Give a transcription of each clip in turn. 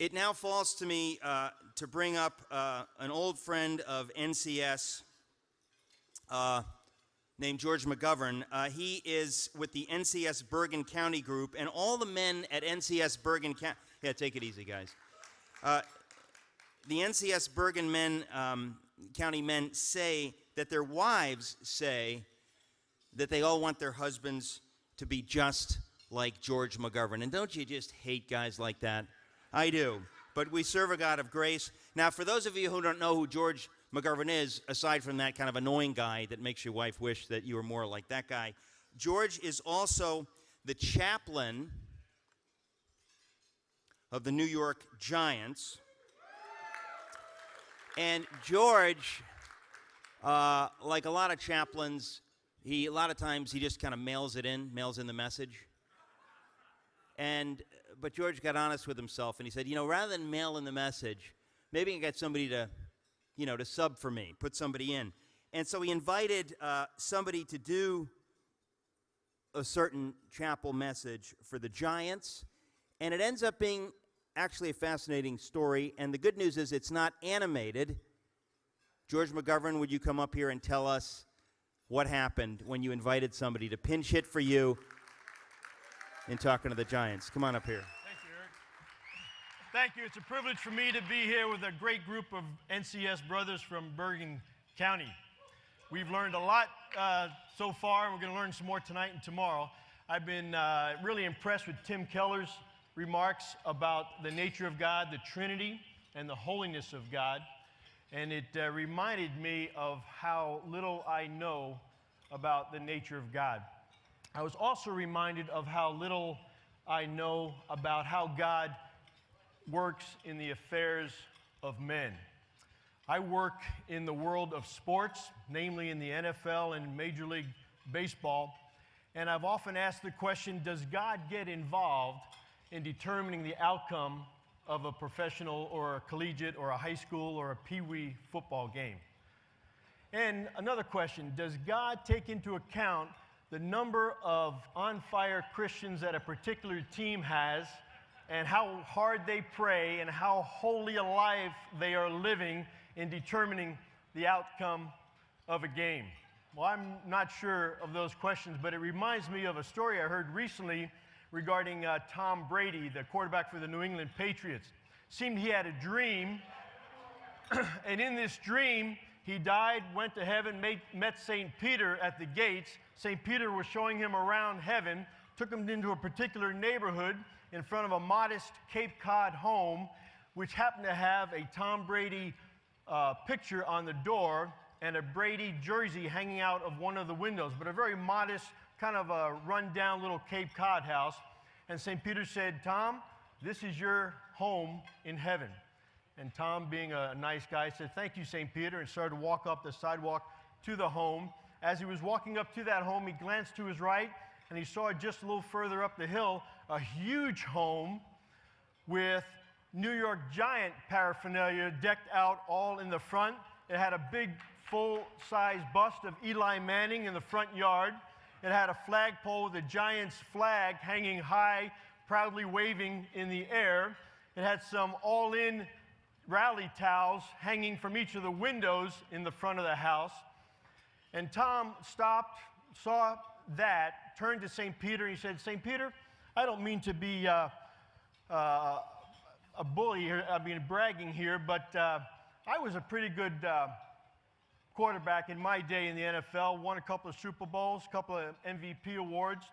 It now falls to me to bring up an old friend of NCS named George McGovern. He is with the NCS Bergen County Group, and all the men at NCS Bergen County... Yeah, take it easy, guys. The NCS Bergen County men say that their wives say that they all want their husbands to be just like George McGovern. And don't you just hate guys like that? I do. But we serve a God of grace. Now, for those of you who don't know who George McGovern is, aside from that kind of annoying guy that makes your wife wish that you were more like that guy, George is also the chaplain of the New York Giants. And George, like a lot of chaplains, a lot of times he just kind of mails in the message. But George got honest with himself, and he said, rather than mail in the message, maybe I can get somebody to sub for me, put somebody in. And so he invited somebody to do a certain chapel message for the Giants, and it ends up being actually a fascinating story. And the good news is it's not animated. George McGovern, would you come up here and tell us what happened when you invited somebody to pinch hit for you in talking to the Giants? Come on up here. Thank you, Eric. Thank you. It's a privilege for me to be here with a great group of NCS brothers from Bergen County. We've learned a lot so far, and we're going to learn some more tonight and tomorrow. I've been really impressed with Tim Keller's remarks about the nature of God, the Trinity, and the holiness of God. And it reminded me of how little I know about the nature of God. I was also reminded of how little I know about how God works in the affairs of men. I work in the world of sports, namely in the NFL and Major League Baseball, and I've often asked the question, does God get involved in determining the outcome of a professional or a collegiate or a high school or a pee-wee football game? And another question, does God take into account the number of on-fire Christians that a particular team has and how hard they pray and how holy a life they are living in determining the outcome of a game? Well, I'm not sure of those questions, but it reminds me of a story I heard recently regarding Tom Brady, the quarterback for the New England Patriots. Seemed he had a dream, and in this dream, he died, went to heaven, met St. Peter at the gates. St. Peter was showing him around heaven, took him into a particular neighborhood in front of a modest Cape Cod home, which happened to have a Tom Brady picture on the door and a Brady jersey hanging out of one of the windows, but a very modest, kind of a run-down little Cape Cod house. And St. Peter said, Tom, this is your home in heaven. And Tom, being a nice guy, said, thank you, St. Peter, and started to walk up the sidewalk to the home. As he was walking up to that home, he glanced to his right, and he saw just a little further up the hill a huge home with New York Giant paraphernalia decked out all in the front. It had a big, full-size bust of Eli Manning in the front yard. It had a flagpole with the Giants flag hanging high, proudly waving in the air. It had some all-in rally towels hanging from each of the windows in the front of the house. And Tom stopped, saw that, turned to St. Peter, and he said, St. Peter, I don't mean to be a bully here, bragging here, but I was a pretty good quarterback in my day in the NFL, won a couple of Super Bowls, a couple of MVP awards,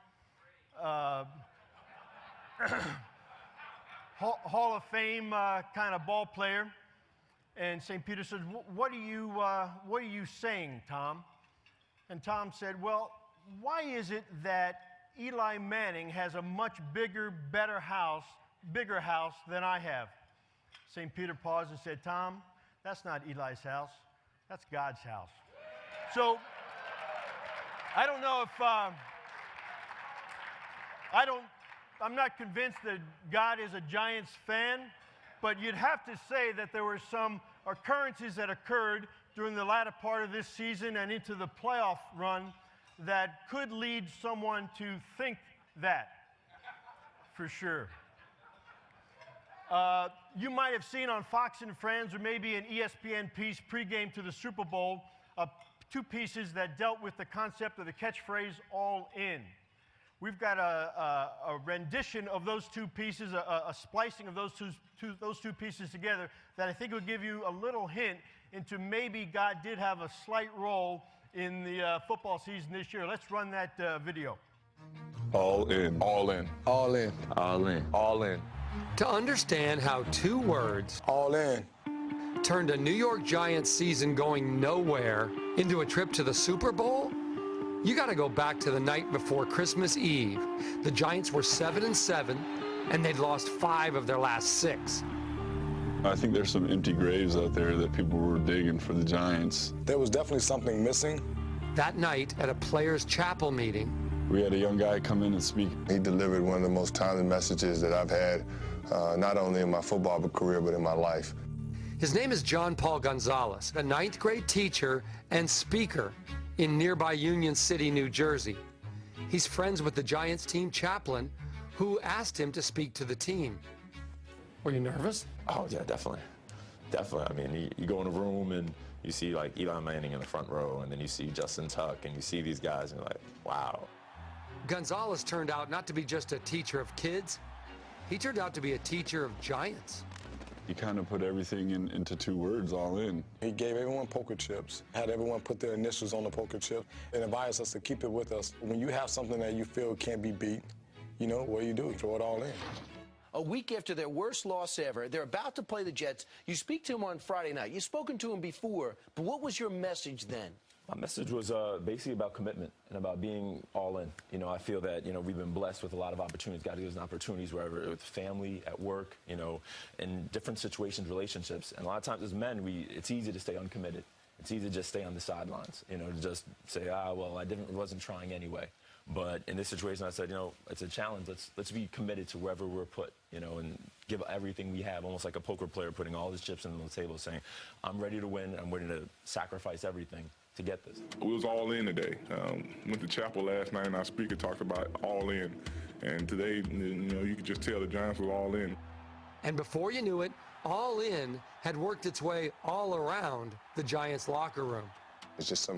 Hall of Fame kind of ball player. And St. Peter said, what are you saying, Tom? And Tom said, well, why is it that Eli Manning has a much bigger house than I have? St. Peter paused and said, Tom, that's not Eli's house. That's God's house. So, I don't know if, I'm not convinced that God is a Giants fan, but you'd have to say that there were some occurrences that occurred during the latter part of this season and into the playoff run that could lead someone to think that, for sure. You might have seen on Fox and Friends or maybe an ESPN piece pregame to the Super Bowl, two pieces that dealt with the concept of the catchphrase "all in." We've got a rendition of those two pieces, a splicing of those two pieces together that I think will give you a little hint into maybe God did have a slight role in the football season this year. Let's run that video. All in. All in. All in. All in. All in. To understand how two words All in. turned a New York Giants season going nowhere into a trip to the Super Bowl, you got to go back to the night before Christmas Eve. The Giants were 7-7, and they'd lost 5 of their last 6. I think there's some empty graves out there that people were digging for the Giants. There was definitely something missing. That night at a Players' Chapel meeting, We had a young guy come in and speak. He delivered one of the most timely messages that I've had, not only in my football career, but in my life. his name is John Paul Gonzalez, a 9th grade teacher and speaker in nearby Union City, New Jersey. He's friends with the Giants team chaplain who asked him to speak to the team. Were you nervous? Oh, yeah, definitely. Definitely. I mean, you go in a room and you see, like, Eli Manning in the front row, and then you see Justin Tuck, and you see these guys, and you're like, wow. Gonzalez turned out not to be just a teacher of kids. He turned out to be a teacher of giants. He kind of put everything into 2 words, all in. He gave everyone poker chips, had everyone put their initials on the poker chip, and advised us to keep it with us. When you have something that you feel can't be beat, you know, what do? You throw it all in. A week after their worst loss ever, they're about to play the Jets. You speak to him on Friday night. You've spoken to him before, but what was your message then? My message was basically about commitment and about being all in. You know, I feel that, you know, we've been blessed with a lot of opportunities. God gives us opportunities wherever, with family, at work, you know, in different situations, relationships. And a lot of times as men, it's easy to stay uncommitted. It's easy to just stay on the sidelines, you know, to just say, well, I wasn't trying anyway. But in this situation, I said, you know, it's a challenge. Let's be committed to wherever we're put, you know, and give everything we have, almost like a poker player putting all his chips on the table, saying, I'm ready to win. I'm ready to sacrifice everything to get this. We was all in today. Went to chapel last night, and our speaker talked about all in. And today, you know, you could just tell the Giants was all in. And before you knew it, All In had worked its way all around the Giants locker room. It's just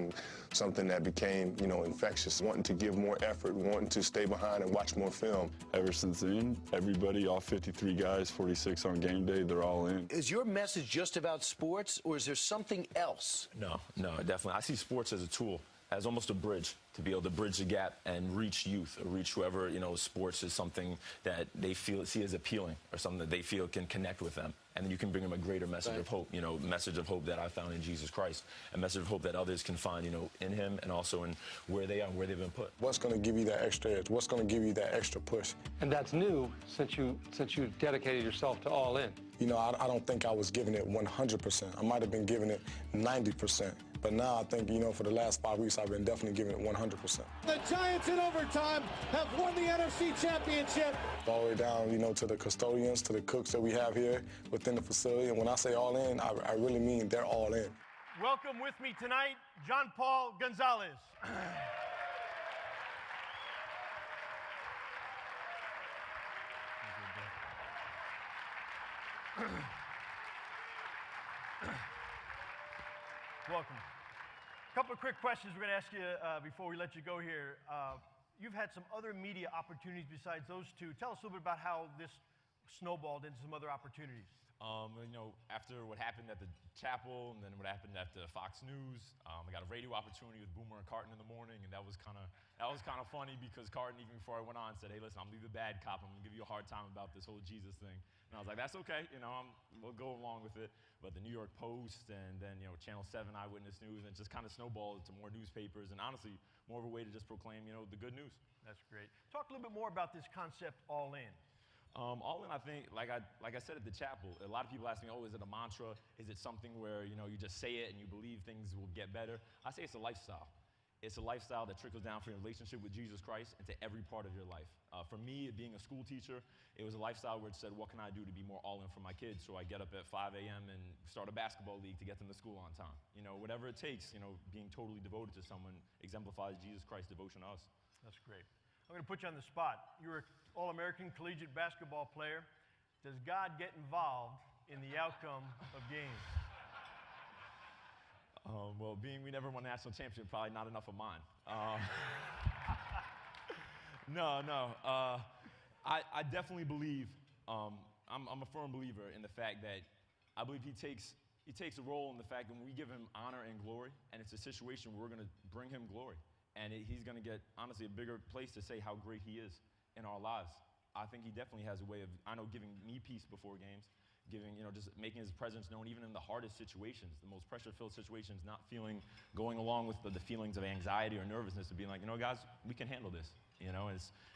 something that became, you know, infectious, wanting to give more effort, wanting to stay behind and watch more film. Ever since then, everybody, all 53 guys, 46 on game day, they're all in. Is your message just about sports, or is there something else? No, definitely. I see sports as a tool, as almost a bridge, to be able to bridge the gap and reach youth or reach whoever, you know, sports is something that they see as appealing or something that they feel can connect with them. And then you can bring them a greater message of hope, you know, message of hope that I found in Jesus Christ, a message of hope that others can find, you know, in him and also in where they are and where they've been put. What's going to give you that extra edge? What's going to give you that extra push? And that's new since you dedicated yourself to All In. You know, I don't think I was giving it 100%. I might have been giving it 90%. But now I think, you know, for the last 5 weeks, I've been definitely giving it 100%. The Giants in overtime have won the NFC Championship. All the way down, you know, to the custodians, to the cooks that we have here within the facility. And when I say all in, I really mean they're all in. Welcome with me tonight, John Paul Gonzalez. Welcome. A couple of quick questions we're going to ask you before we let you go here. You've had some other media opportunities besides those two. Tell us a little bit about how this snowballed into some other opportunities. You know, after what happened at the chapel and then what happened at the Fox News, I got a radio opportunity with Boomer and Carton in the morning, and that was kind of funny because Carton, even before I went on, said, "Hey, listen, I'm gonna be the bad cop. I'm gonna give you a hard time about this whole Jesus thing." And I was like, "That's okay. You know, we'll go along with it." But the New York Post and then, you know, Channel 7 Eyewitness News, and it just kind of snowballed into more newspapers and honestly more of a way to just proclaim, you know, the good news. That's great. Talk a little bit more about this concept, All In. All in, I think, like I said at the chapel, a lot of people ask me, oh, is it a mantra? Is it something where, you know, you just say it and you believe things will get better? I say it's a lifestyle. It's a lifestyle that trickles down from your relationship with Jesus Christ into every part of your life. For me, being a school teacher, it was a lifestyle where it said, what can I do to be more all in for my kids? So I get up at 5 a.m. and start a basketball league to get them to school on time. You know, whatever it takes, you know, being totally devoted to someone exemplifies Jesus Christ's devotion to us. That's great. I'm going to put you on the spot. You were an All-American collegiate basketball player. does God get involved in the outcome of games? Well, being we never won a national championship, probably not enough of mine. No. I definitely believe, I'm a firm believer in the fact that I believe he takes a role in the fact that when we give him honor and glory, and it's a situation where we're going to bring him glory, and he's going to get, honestly, a bigger place to say how great he is in our lives. I think he definitely has a way of, I know, giving me peace before games, just making his presence known even in the hardest situations, the most pressure-filled situations, not going along with the feelings of anxiety or nervousness, of being like, guys, we can handle this.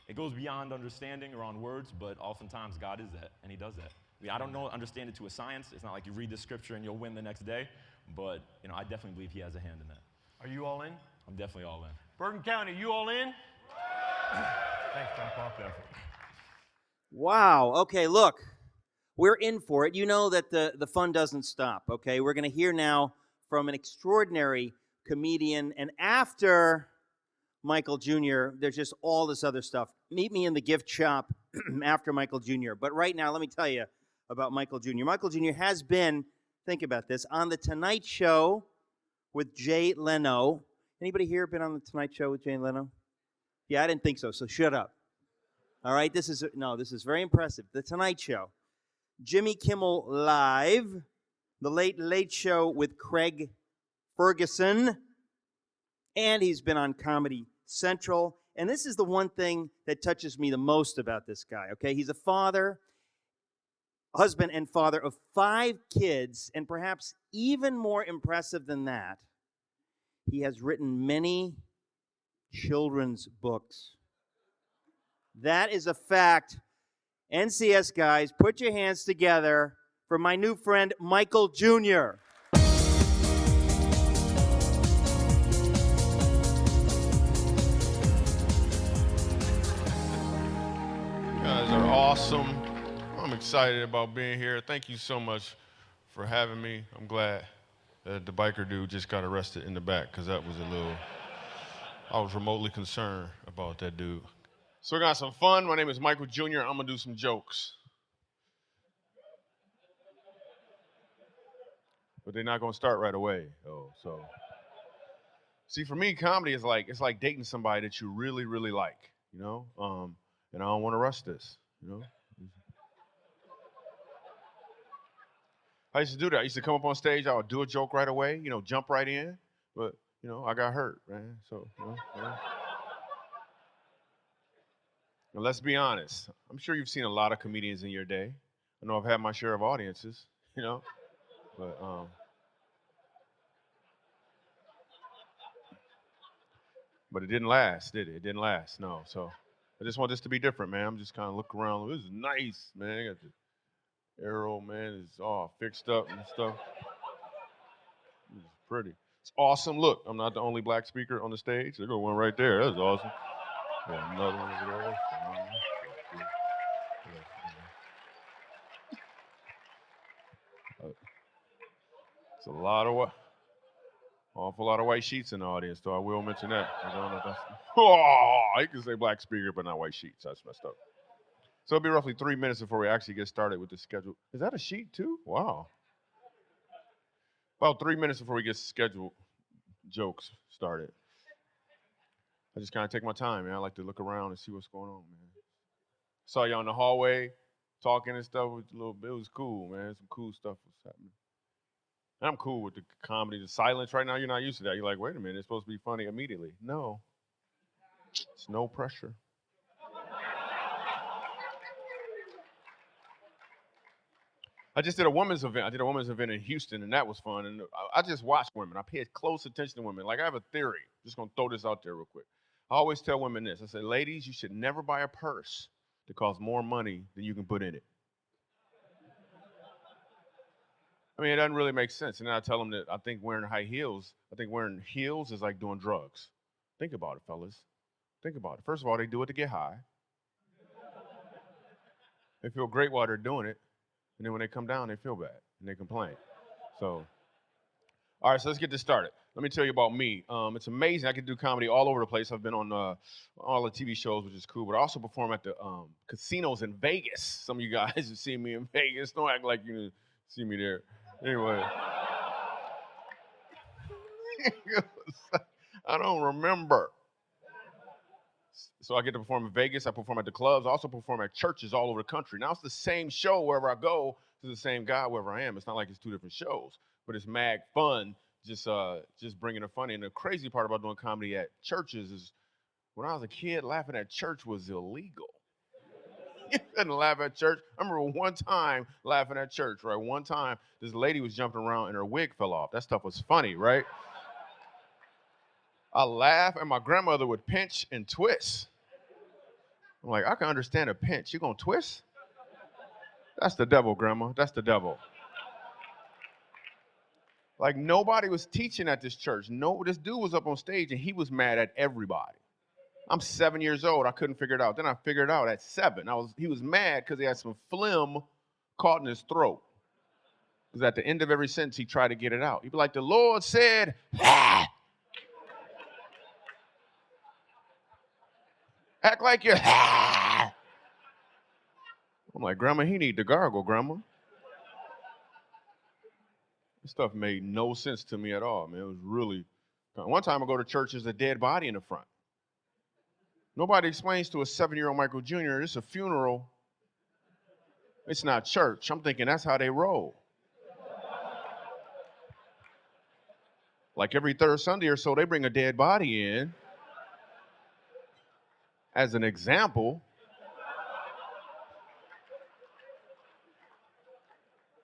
It goes beyond understanding or on words, but oftentimes God is that, and he does that. I don't understand it to a science. It's not like you read the scripture and you'll win the next day, but I definitely believe he has a hand in that. Are you all in? I'm definitely all in. Bergen County, you all in? Thanks, John Paul. Wow. Okay, look, we're in for it. You know that the fun doesn't stop, okay? We're going to hear now from an extraordinary comedian, and after Michael Jr., there's just all this other stuff. Meet me in the gift shop after Michael Jr. But right now, let me tell you about Michael Jr. Michael Jr. has been, think about this, on The Tonight Show with Jay Leno. Anybody here been on The Tonight Show with Jay Leno? Yeah, I didn't think so, so shut up. All right, this is very impressive. The Tonight Show. Jimmy Kimmel Live. The Late Late Show with Craig Ferguson. And he's been on Comedy Central. And this is the one thing that touches me the most about this guy, okay? He's a husband and father of 5 kids, and perhaps even more impressive than that, he has written many children's books. That is a fact. NCS guys, put your hands together for my new friend, Michael Jr. You guys are awesome. I'm excited about being here. Thank you so much for having me. I'm glad that the biker dude just got arrested in the back, because that was I was remotely concerned about that dude. So we're gonna have some fun. My name is Michael Jr. I'm gonna do some jokes. But they're not gonna start right away, though. So, see, for me, comedy is it's like dating somebody that you really, really like, and I don't want to rush this, I used to do that. I used to come up on stage, I would do a joke right away, jump right in, but, I got hurt, man, so, Now, let's be honest. I'm sure you've seen a lot of comedians in your day. I know I've had my share of audiences, but it didn't last, did it? It didn't last, no. So I just want this to be different, man. I'm just kind of looking around. This is nice, man. I got the arrow, man. It's all fixed up and stuff. It's pretty. It's awesome. Look, I'm not the only black speaker on the stage. There's one right there. That's awesome. Yeah, another one over there. It's a lot of awful lot of white sheets in the audience, though I will mention that. I don't know if that's, you can say black speaker, but not white sheets. That's messed up. So it'll be roughly 3 minutes before we actually get started with the schedule. Is that a sheet too? Wow. About 3 minutes before we get scheduled jokes started. I just kind of take my time, man. I like to look around and see what's going on, man. Saw y'all in the hallway talking and stuff. It was cool, man. Some cool stuff was happening. And I'm cool with the comedy. The silence right now, you're not used to that. You're like, wait a minute, it's supposed to be funny immediately. No. It's no pressure. I just did a women's event. I did a women's event in Houston, and that was fun. And I just watch women. I pay close attention to women. Like, I have a theory. Just going to throw this out there real quick. I always tell women this. I say, ladies, you should never buy a purse that costs more money than you can put in it. I mean, it doesn't really make sense. And then I tell them that I think wearing heels is like doing drugs. Think about it, fellas. Think about it. First of all, they do it to get high. They feel great while they're doing it. And then when they come down, they feel bad and they complain. So All right, so let's get this started. Let me tell you about me. It's amazing. I can do comedy all over the place. I've been on all the TV shows, which is cool, but I also perform at the casinos in Vegas. Some of you guys have seen me in Vegas. Don't act like you see me there. Anyway. I don't remember. So I get to perform in Vegas. I perform at the clubs. I also perform at churches all over the country. Now, it's the same show wherever I go. It's the same guy wherever I am. It's not like it's two different shows, but it's mad fun just bringing the funny. And the crazy part about doing comedy at churches is when I was a kid, laughing at church was illegal. You couldn't laugh at church. I remember one time laughing at church, right? One time, this lady was jumping around and her wig fell off. That stuff was funny, right? I laugh and my grandmother would pinch and twist. I'm like, I can understand a pinch. You gonna twist? That's the devil, Grandma. That's the devil. Like, nobody was teaching at this church. No, this dude was up on stage and he was mad at everybody. I'm 7 years old. I couldn't figure it out. Then I figured it out at 7. He was mad because he had some phlegm caught in his throat. Because at the end of every sentence, he tried to get it out. He'd be like, the Lord said, ah. Act like you're, ah. I'm like, Grandma, he need to gargle, Grandma. This stuff made no sense to me at all, man. It was really, one time I go to church, there's a dead body in the front. Nobody explains to a 7-year-old Michael Jr., it's a funeral. It's not church. I'm thinking that's how they roll. Like every third Sunday or so, they bring a dead body in as an example.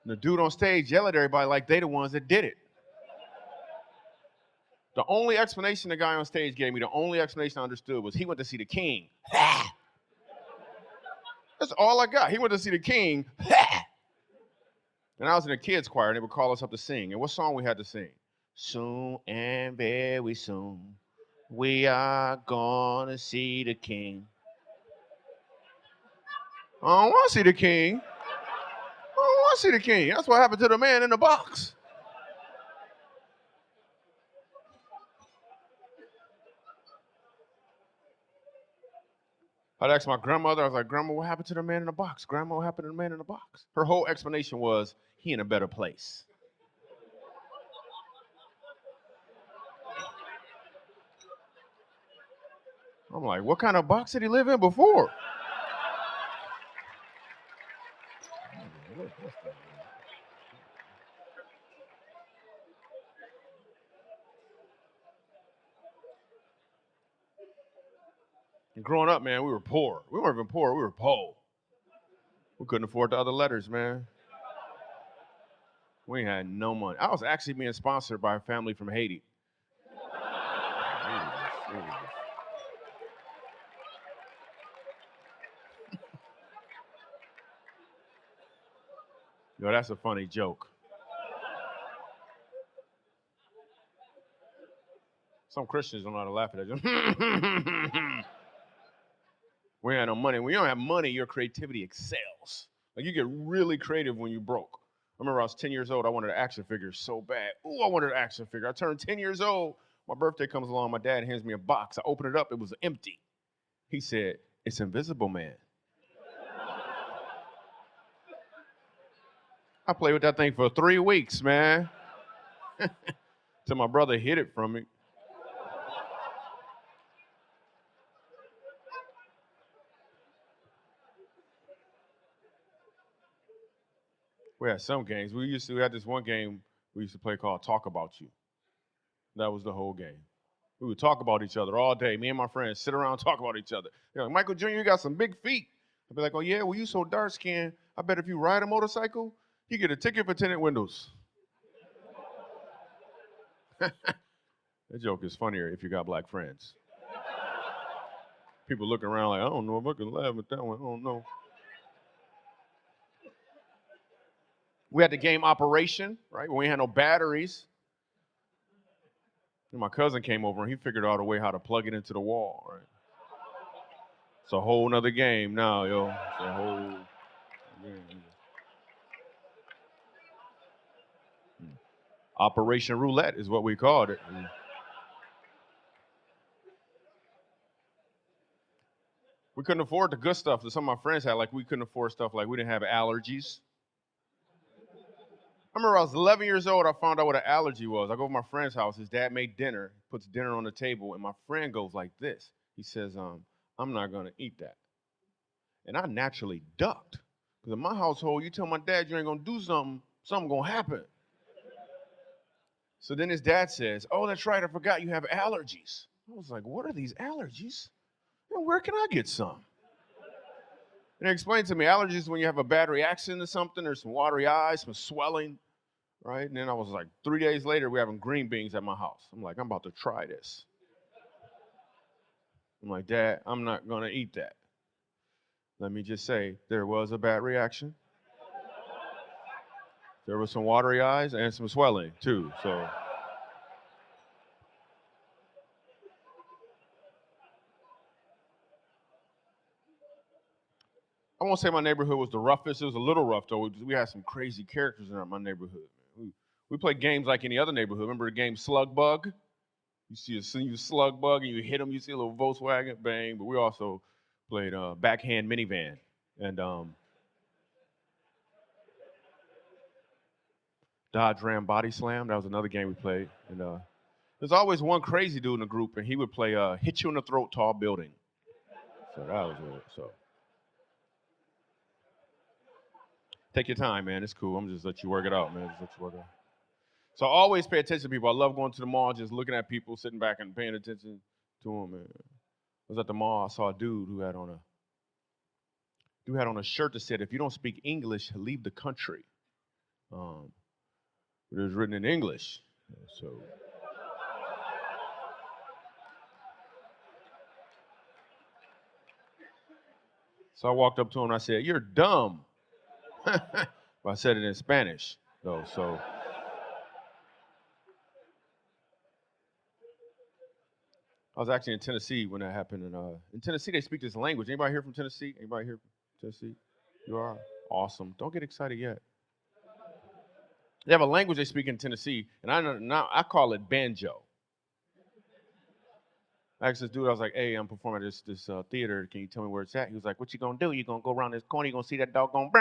And the dude on stage yell at everybody like they the ones that did it. The only explanation the guy on stage gave me, the only explanation I understood was he went to see the king. That's all I got. He went to see the king. And I was in a kids choir and they would call us up to sing. And what song we had to sing? Soon and very soon, we are gonna see the king. I don't want to see the king. I don't want to see the king. That's what happened to the man in the box. I'd ask my grandmother, I was like, Grandma, what happened to the man in the box? Grandma, what happened to the man in the box? Her whole explanation was, he in a better place. I'm like, what kind of box did he live in before? And growing up, man, we were poor. We weren't even poor, we were po. We couldn't afford the other letters, man. We had no money. I was actually being sponsored by a family from Haiti. Yo, that's a funny joke. Some Christians don't know how to laugh at that. We ain't no money. When you don't have money, your creativity excels. Like, you get really creative when you're broke. I remember I was 10 years old. I wanted an action figure so bad. Ooh, I wanted an action figure. I turned 10 years old. My birthday comes along. My dad hands me a box. I open it up. It was empty. He said, it's Invisible Man. I played with that thing for 3 weeks, man. Till my brother hid it from me. We had some games. We had this one game we used to play called Talk About You. That was the whole game. We would talk about each other all day. Me and my friends sit around and talk about each other. They're like, Michael Jr., you got some big feet. I'd be like, oh yeah, well you so dark skinned. I bet if you ride a motorcycle, you get a ticket for tinted windows. That joke is funnier if you got black friends. People looking around like, I don't know if I can laugh at that one. I don't know. We had the game Operation, right? When we had no batteries. And my cousin came over and he figured out a way how to plug it into the wall, right? It's a whole nother game now, yo. It's a whole game. Operation Roulette is what we called it. And we couldn't afford the good stuff that some of my friends had. Like, we couldn't afford stuff like we didn't have allergies. I remember I was 11 years old, I found out what an allergy was. I go to my friend's house, his dad made dinner, puts dinner on the table, and my friend goes like this. He says, I'm not gonna eat that. And I naturally ducked. Because in my household, you tell my dad you ain't gonna do something, something gonna happen. So then his dad says, oh, that's right, I forgot you have allergies. I was like, what are these allergies? And where can I get some? And they explained to me, allergies when you have a bad reaction to something, there's some watery eyes, some swelling, right? And then I was like, 3 days later, we're having green beans at my house. I'm like, I'm about to try this. I'm like, Dad, I'm not gonna eat that. Let me just say, there was a bad reaction. There was some watery eyes and some swelling too, so. I won't say my neighborhood was the roughest. It was a little rough, though. We had some crazy characters in my neighborhood. We played games like any other neighborhood. Remember the game Slug Bug? You see a slug bug and you hit them, you see a little Volkswagen, bang. But we also played backhand minivan. And Dodge Ram Body Slam. That was another game we played. And there's always one crazy dude in the group, and he would play Hit You in the Throat Tall Building. So that was it. So. Take your time, man. It's cool. I'm just let you work it out, man. Just let you work it out. So I always pay attention to people. I love going to the mall, just looking at people, sitting back and paying attention to them. Man. I was at the mall. I saw a dude who had on a shirt that said, "If you don't speak English, leave the country." But it was written in English. So I walked up to him and I said, "You're dumb." But I said it in Spanish, though, so. I was actually in Tennessee when that happened. And in Tennessee, they speak this language. Anybody here from Tennessee? Anybody here from Tennessee? You are? Awesome. Don't get excited yet. They have a language they speak in Tennessee, and I call it banjo. I asked this dude, I was like, hey, I'm performing at this theater. Can you tell me where it's at? He was like, what you gonna do? You gonna go around this corner, you gonna see that doggone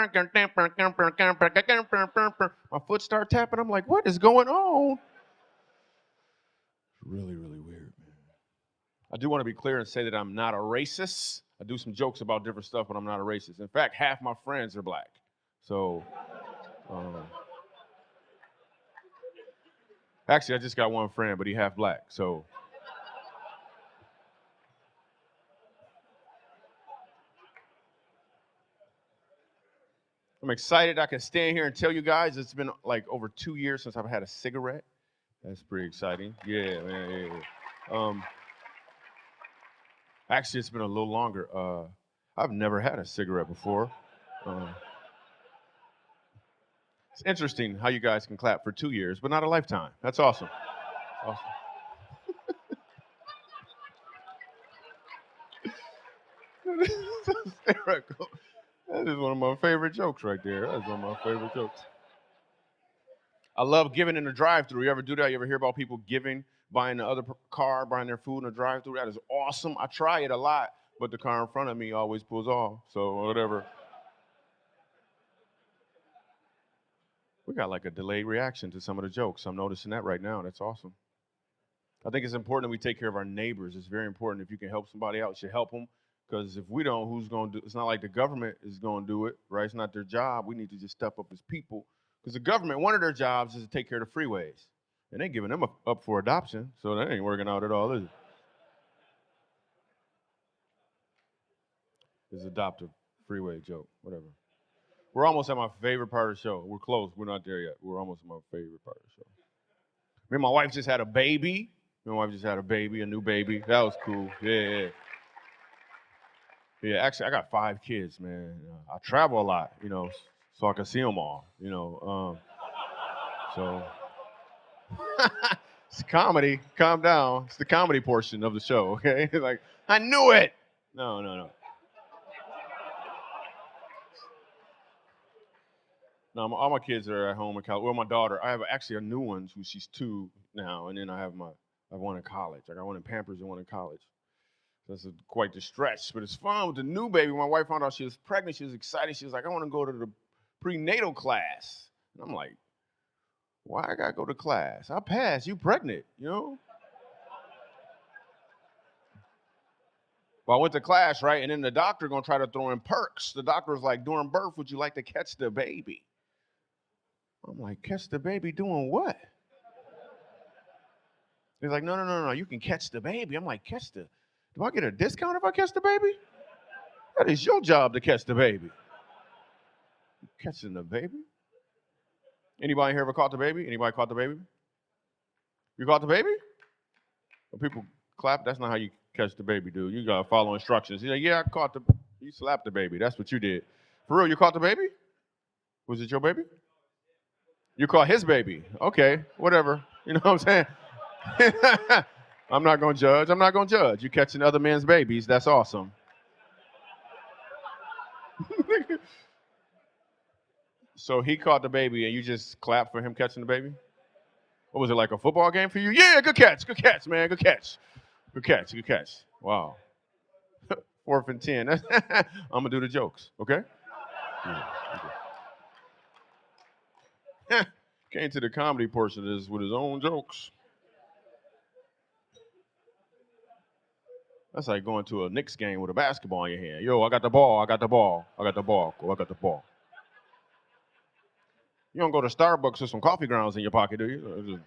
my foot start tapping. I'm like, what is going on? Really, really weird, man. I do want to be clear and say that I'm not a racist. I do some jokes about different stuff, but I'm not a racist. In fact, half my friends are black. So, actually, I just got one friend, but he half black, so. I'm excited I can stand here and tell you guys it's been like over 2 years since I've had a cigarette. That's pretty exciting. Yeah, man, yeah. Actually, it's been a little longer. I've never had a cigarette before. It's interesting how you guys can clap for 2 years, but not a lifetime. That's awesome. Awesome. That is one of my favorite jokes right there. That's one of my favorite jokes. I love giving in the drive-thru. You ever do that? You ever hear about people giving, buying the other car, buying their food in the drive-thru? That is awesome. I try it a lot, but the car in front of me always pulls off. So whatever. We got like a delayed reaction to some of the jokes. I'm noticing that right now. That's awesome. I think it's important that we take care of our neighbors. It's very important. If you can help somebody out, you should help them. Because if we don't, who's going to do it? It's not like the government is going to do it, right? It's not their job. We need to just step up as people. Because the government, one of their jobs is to take care of the freeways. And they're giving them up for adoption, so that ain't working out at all, is it? It's adoptive freeway joke, whatever. We're almost at my favorite part of the show. We're close. We're not there yet. We're almost at my favorite part of the show. Me and my wife just had a baby. A new baby. That was cool. Yeah. Yeah, actually, I got 5 kids, man. I travel a lot, so I can see them all, So it's comedy. Calm down. It's the comedy portion of the show, okay? Like, I knew it. No. No, all my kids are at home in college. Well, my daughter, I have actually a new one who she's 2 now, and then I have one in college. I got one in Pampers and one in college. So that's quite the stretch, but it's fun with the new baby. My wife found out she was pregnant. She was excited. She was like, I want to go to the prenatal class. And I'm like, why I gotta go to class? I passed. You pregnant, you know? Well, I went to class, right? And then the doctor gonna try to throw in perks. The doctor was like, during birth, would you like to catch the baby? I'm like, catch the baby doing what? He's like, no, you can catch the baby. I'm like, do I get a discount if I catch the baby? That is your job to catch the baby. Catching the baby? Anybody here ever caught the baby? Anybody caught the baby? You caught the baby? When people clap, that's not how you catch the baby, dude. You gotta follow instructions. You're like, yeah, I caught you slapped the baby. That's what you did. For real, you caught the baby? Was it your baby? You caught his baby. Okay, whatever. You know what I'm saying? I'm not gonna judge. I'm not gonna judge. You catching other men's babies. That's awesome. So he caught the baby and you just clapped for him catching the baby? What was it, like a football game for you? Yeah, good catch, man, good catch. Good catch. Wow. 4th and 10. I'm gonna do the jokes, okay? Came to the comedy portion of this with his own jokes. That's like going to a Knicks game with a basketball in your hand. Yo, I got the ball. Cool, I got the ball. You don't go to Starbucks with some coffee grounds in your pocket, do you?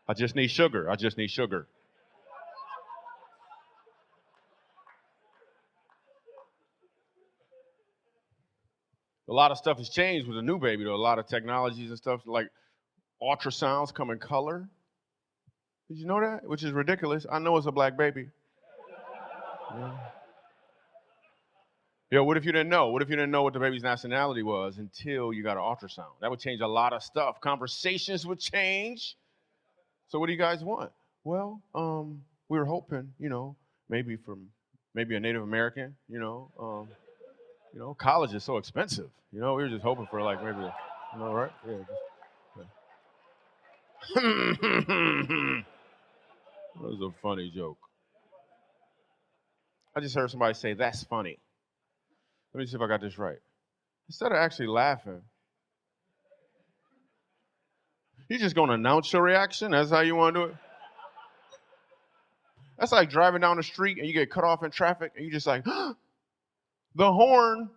I just need sugar. A lot of stuff has changed with the new baby, though. A lot of technologies and stuff, like ultrasounds come in color. Did you know that? Which is ridiculous. I know it's a black baby. Yeah. Yo, what if you didn't know? What if you didn't know what the baby's nationality was until you got an ultrasound? That would change a lot of stuff. Conversations would change. So what do you guys want? Well, we were hoping, maybe a Native American, college is so expensive. We were just hoping for like maybe, right? Yeah. That was a funny joke. I just heard somebody say, that's funny. Let me see if I got this right. Instead of actually laughing, you're just going to announce your reaction? That's how you want to do it? That's like driving down the street and you get cut off in traffic and you just like, the horn.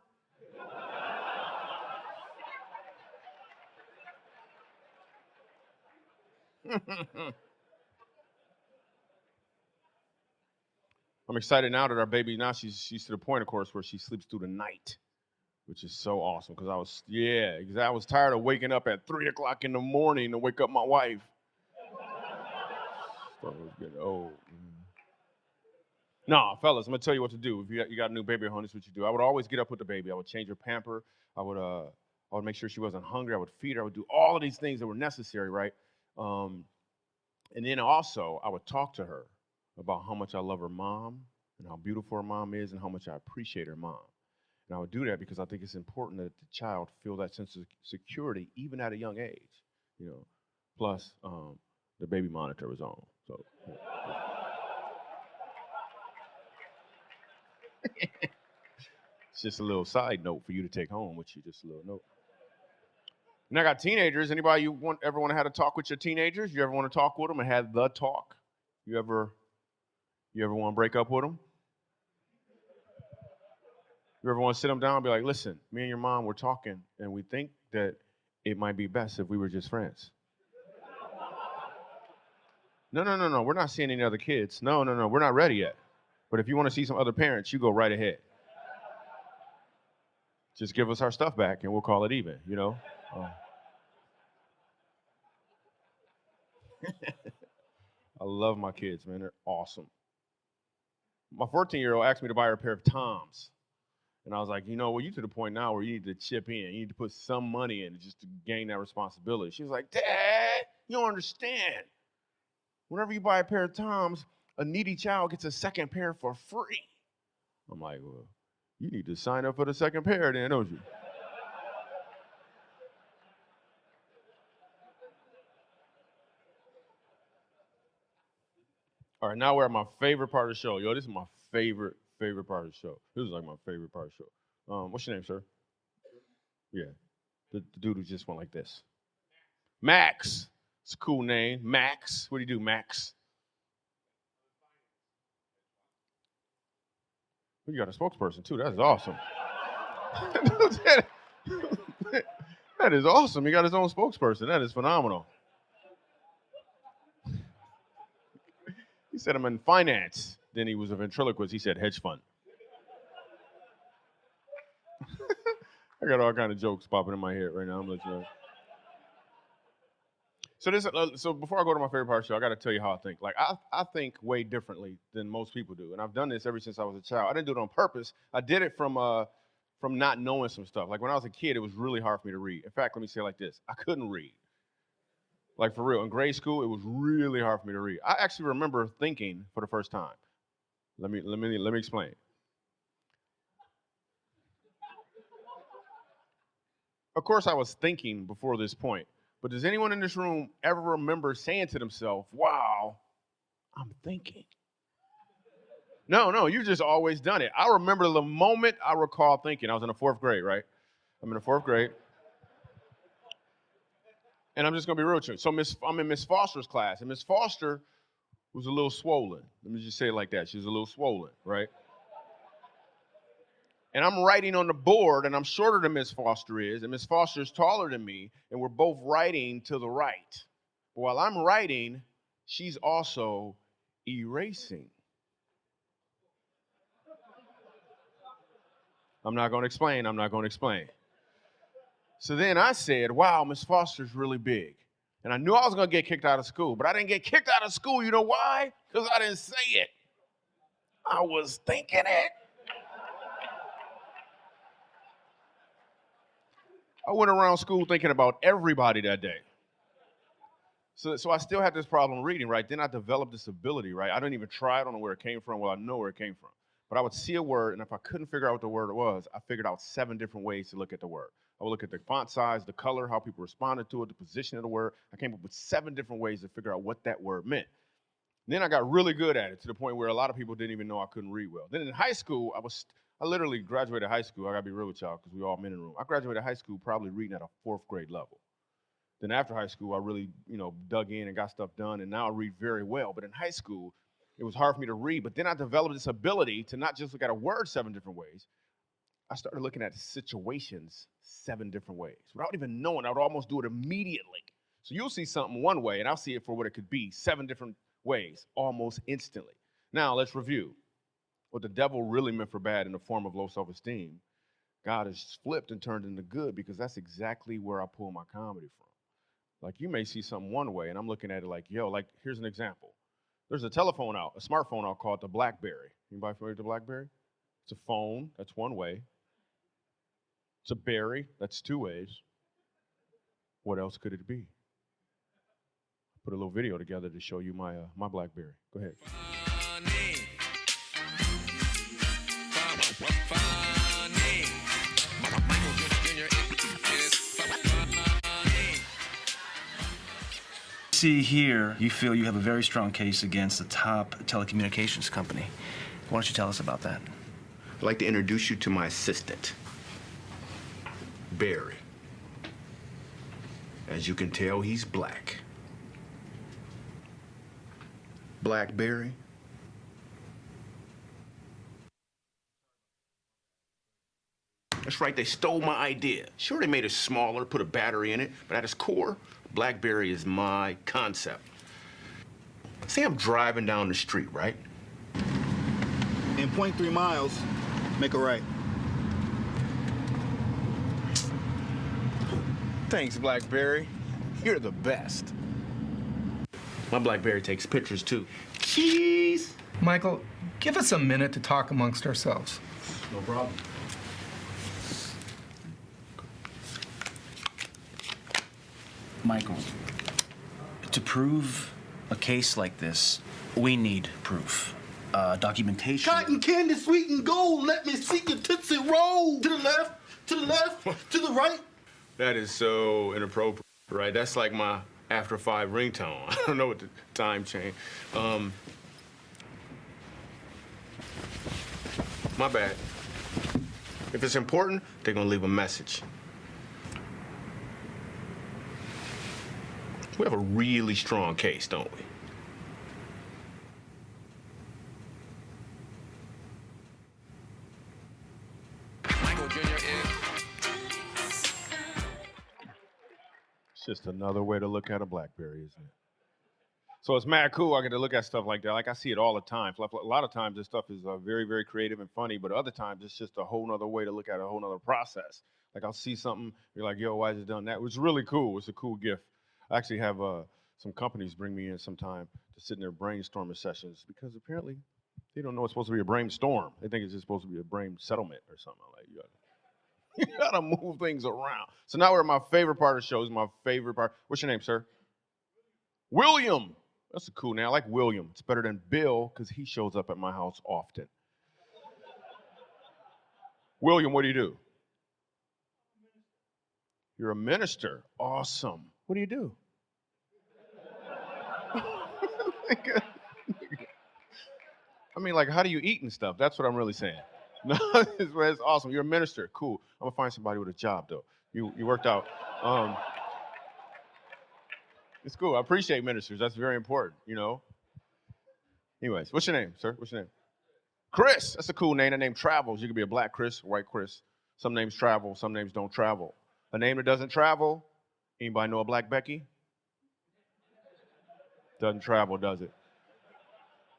I'm excited now that our baby, now she's to the point, of course, where she sleeps through the night, which is so awesome because I was tired of waking up at 3 o'clock in the morning to wake up my wife. So it was getting old. No, fellas, I'm gonna tell you what to do. If you got a new baby at home, this is what you do. I would always get up with the baby. I would change her pamper. I would make sure she wasn't hungry. I would feed her. I would do all of these things that were necessary, right? And then also I would talk to her about how much I love her mom and how beautiful her mom is and how much I appreciate her mom. And I would do that because I think it's important that the child feel that sense of security even at a young age, Plus, the baby monitor was on. So. It's just a little side note for you to take home with you, just a little note. And I got teenagers. Anybody ever want to have a talk with your teenagers? You ever want to talk with them and have the talk? You ever want to break up with them? You ever want to sit them down and be like, listen, me and your mom were talking, and we think that it might be best if we were just friends. No, we're not seeing any other kids. No, we're not ready yet. But if you want to see some other parents, you go right ahead. Just give us our stuff back, and we'll call it even, I love my kids, man. They're awesome. My 14-year-old asked me to buy her a pair of Toms. And I was like, you're to the point now where you need to chip in. You need to put some money in just to gain that responsibility. She was like, Dad, you don't understand. Whenever you buy a pair of Toms, a needy child gets a second pair for free. I'm like, well, You need to sign up for the second pair then, don't you? All right, now we're at my favorite part of the show. Yo, this is my favorite part of the show. This is like my favorite part of the show. What's your name, sir? Yeah, the dude who just went like this. Max. It's a cool name, Max. What do you do, Max? You got a spokesperson too. That's awesome. That is awesome. He got his own spokesperson. That is phenomenal. He said I'm in finance. Then he was a ventriloquist. He said hedge fund. I got all kind of jokes popping in my head right now. I'm letting you know. So before I go to my favorite part of the show, I got to tell you how I think. Like I think way differently than most people do, and I've done this ever since I was a child. I didn't do it on purpose. I did it from not knowing some stuff. Like when I was a kid, it was really hard for me to read. In fact, let me say it like this: I couldn't read. Like for real, in grade school, it was really hard for me to read. I actually remember thinking for the first time. Let me explain. Of course, I was thinking before this point. But does anyone in this room ever remember saying to themselves, wow, I'm thinking? No, you've just always done it. I remember the moment I recall thinking. I was in the 4th grade, right? I'm in the 4th grade. And I'm just going to be real with you. So I'm in Miss Foster's class, and Miss Foster was a little swollen. Let me just say it like that. She was a little swollen, right? And I'm writing on the board, and I'm shorter than Miss Foster is, and Miss Foster is taller than me, and we're both writing to the right. But while I'm writing, she's also erasing. I'm not going to explain. So then I said, wow, Miss Foster's really big. And I knew I was going to get kicked out of school, but I didn't get kicked out of school. You know why? Because I didn't say it. I was thinking it. I went around school thinking about everybody that day. So I still had this problem reading, right? Then I developed this ability, right? I didn't even try. I don't know where it came from. Well, I know where it came from. But I would see a word, and if I couldn't figure out what the word was, I figured out 7 different ways to look at the word. I would look at the font size, the color, how people responded to it, the position of the word. I came up with 7 different ways to figure out what that word meant. And then I got really good at it to the point where a lot of people didn't even know I couldn't read well. Then in high school, I literally graduated high school. I got to be real with y'all because we all men in the room. I graduated high school probably reading at a 4th grade level. Then after high school, I really, dug in and got stuff done, and now I read very well. But in high school, it was hard for me to read. But then I developed this ability to not just look at a word 7 different ways. I started looking at situations 7 different ways. Without even knowing, I would almost do it immediately. So you'll see something one way, and I'll see it for what it could be 7 different ways, almost instantly. Now, let's review. What the devil really meant for bad in the form of low self-esteem, God has flipped and turned into good, because that's exactly where I pull my comedy from. Like, you may see something one way, and I'm looking at it like, here's an example. There's a smartphone out called the BlackBerry. Anybody familiar with the BlackBerry? It's a phone, that's one way. It's a berry, that's 2 ways. What else could it be? Put a little video together to show you my BlackBerry. Go ahead. See here, you feel you have a very strong case against the top telecommunications company. Why don't you tell us about that? I'd like to introduce you to my assistant, Barry. As you can tell, he's black. BlackBerry. That's right, they stole my idea. Sure, they made it smaller, put a battery in it, but at its core, BlackBerry is my concept. Say I'm driving down the street, right? In 0.3 miles, make a right. Thanks, BlackBerry. You're the best. My BlackBerry takes pictures, too. Cheese! Michael, give us a minute to talk amongst ourselves. No problem. Michael, to prove a case like this, we need proof. documentation. Cotton candy, sweet and gold. Let me see your Tootsie Roll. To the left, to the left, to the right. That is so inappropriate, right? That's like my after 5 ringtone. I don't know what the time change. My bad. If it's important, they're gonna leave a message. We have a really strong case, don't we? Michael Jr. is. It's just another way to look at a BlackBerry, isn't it? So it's mad cool. I get to look at stuff like that. Like I see it all the time. A lot of times this stuff is very, very creative and funny, but other times it's just a whole nother way to look at a whole nother process. Like I'll see something, you're like, yo, why is it done that? It was really cool. It's a cool gift. I actually have some companies bring me in sometime to sit in their brainstorming sessions because apparently they don't know it's supposed to be a brainstorm. They think it's just supposed to be a brain settlement or something. Like you gotta move things around. So now we're at my favorite part of the show. Is my favorite part. What's your name, sir? William. That's a cool name. I like William. It's better than Bill because he shows up at my house often. William, what do you do? You're a minister. Awesome. What do you do? I mean, like, how do you eat and stuff? That's what I'm really saying. No, it's awesome. You're a minister. Cool. I'm gonna find somebody with a job though. You worked out. It's cool. I appreciate ministers. That's very important, you know. Anyways, what's your name, sir? What's your name? Chris. That's a cool name. That name travels. You could be a black Chris, white Chris. Some names travel. Some names don't travel. A name that doesn't travel. Anybody know a Black Becky? Doesn't travel, does it?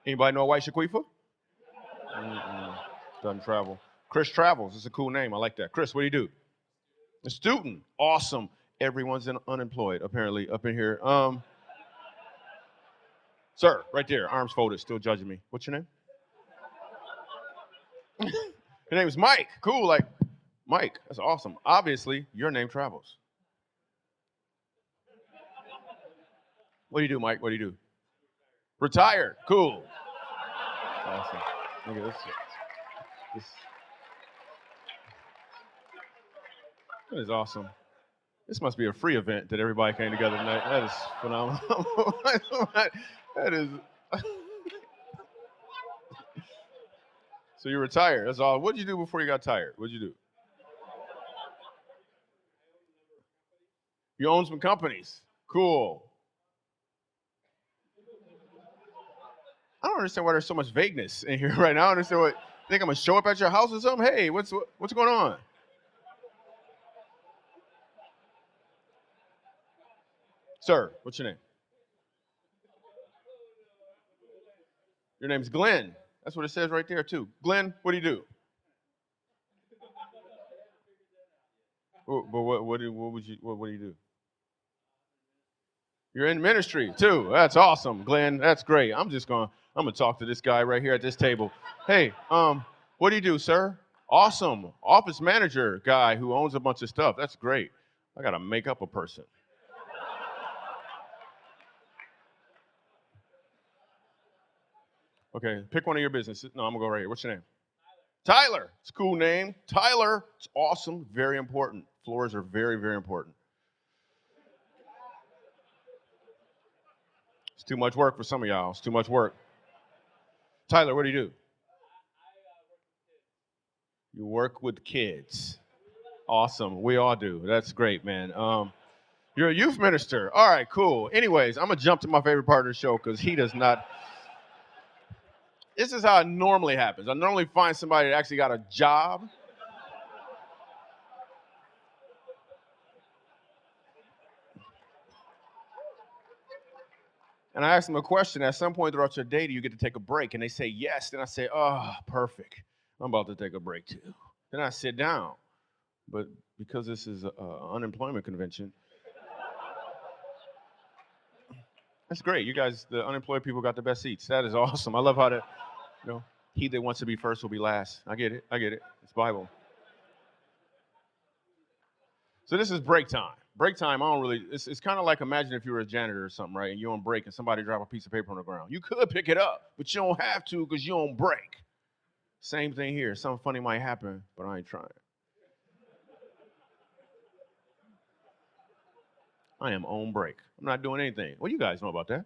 Anybody know a White Shaquifa? Doesn't travel. Chris travels. It's a cool name. I like that. Chris, what do you do? A student. Awesome. Everyone's unemployed, apparently, up in here. Sir, right there, arms folded, still judging me. What's your name? Your name is Mike. Cool, like, Mike, that's awesome. Obviously, your name travels. What do you do, Mike? What do you do? Retired. Cool. Awesome. Look at this. That is awesome. This must be a free event that everybody came together tonight. That is phenomenal. That is. So you're retired. That's all. What did you do before you got tired? What did you do? You own some companies. Cool. I don't understand why there's so much vagueness in here right now. I don't understand what. Think I'm gonna show up at your house or something? Hey, what's going on? Sir, what's your name? Your name's Glenn. That's what it says right there, too. Glenn, what do you do? But what do you do? You're in ministry, too. That's awesome, Glenn. That's great. I'm gonna talk to this guy right here at this table. Hey, what do you do, sir? Awesome. Office manager guy who owns a bunch of stuff. That's great. I gotta make up a person. Okay, pick one of your businesses. No, I'm gonna go right here. What's your name? Tyler. It's a cool name. Tyler. It's awesome. Very important. Floors are very, very important. It's too much work for some of y'all. It's too much work. Tyler, what do you do? You work with kids. Awesome. We all do. That's great, man. You're a youth minister. All right, cool. Anyways, I'm gonna jump to my favorite part of the show because he does not. This is how it normally happens. I normally find somebody that actually got a job. And I ask them a question. At some point throughout your day, do you get to take a break? And they say yes. Then I say, oh, perfect. I'm about to take a break too. Then I sit down. But because this is an unemployment convention, that's great. You guys, the unemployed people got the best seats. That is awesome. I love how that, he that wants to be first will be last. I get it. It's Bible. So this is break time. break time, I don't really, it's kind of like imagine if you were a janitor or something, right? And you're on break and somebody drop a piece of paper on the ground. You could pick it up, but you don't have to because you on break. Same thing here. Something funny might happen, but I ain't trying. I am on break. I'm not doing anything. Well, you guys know about that.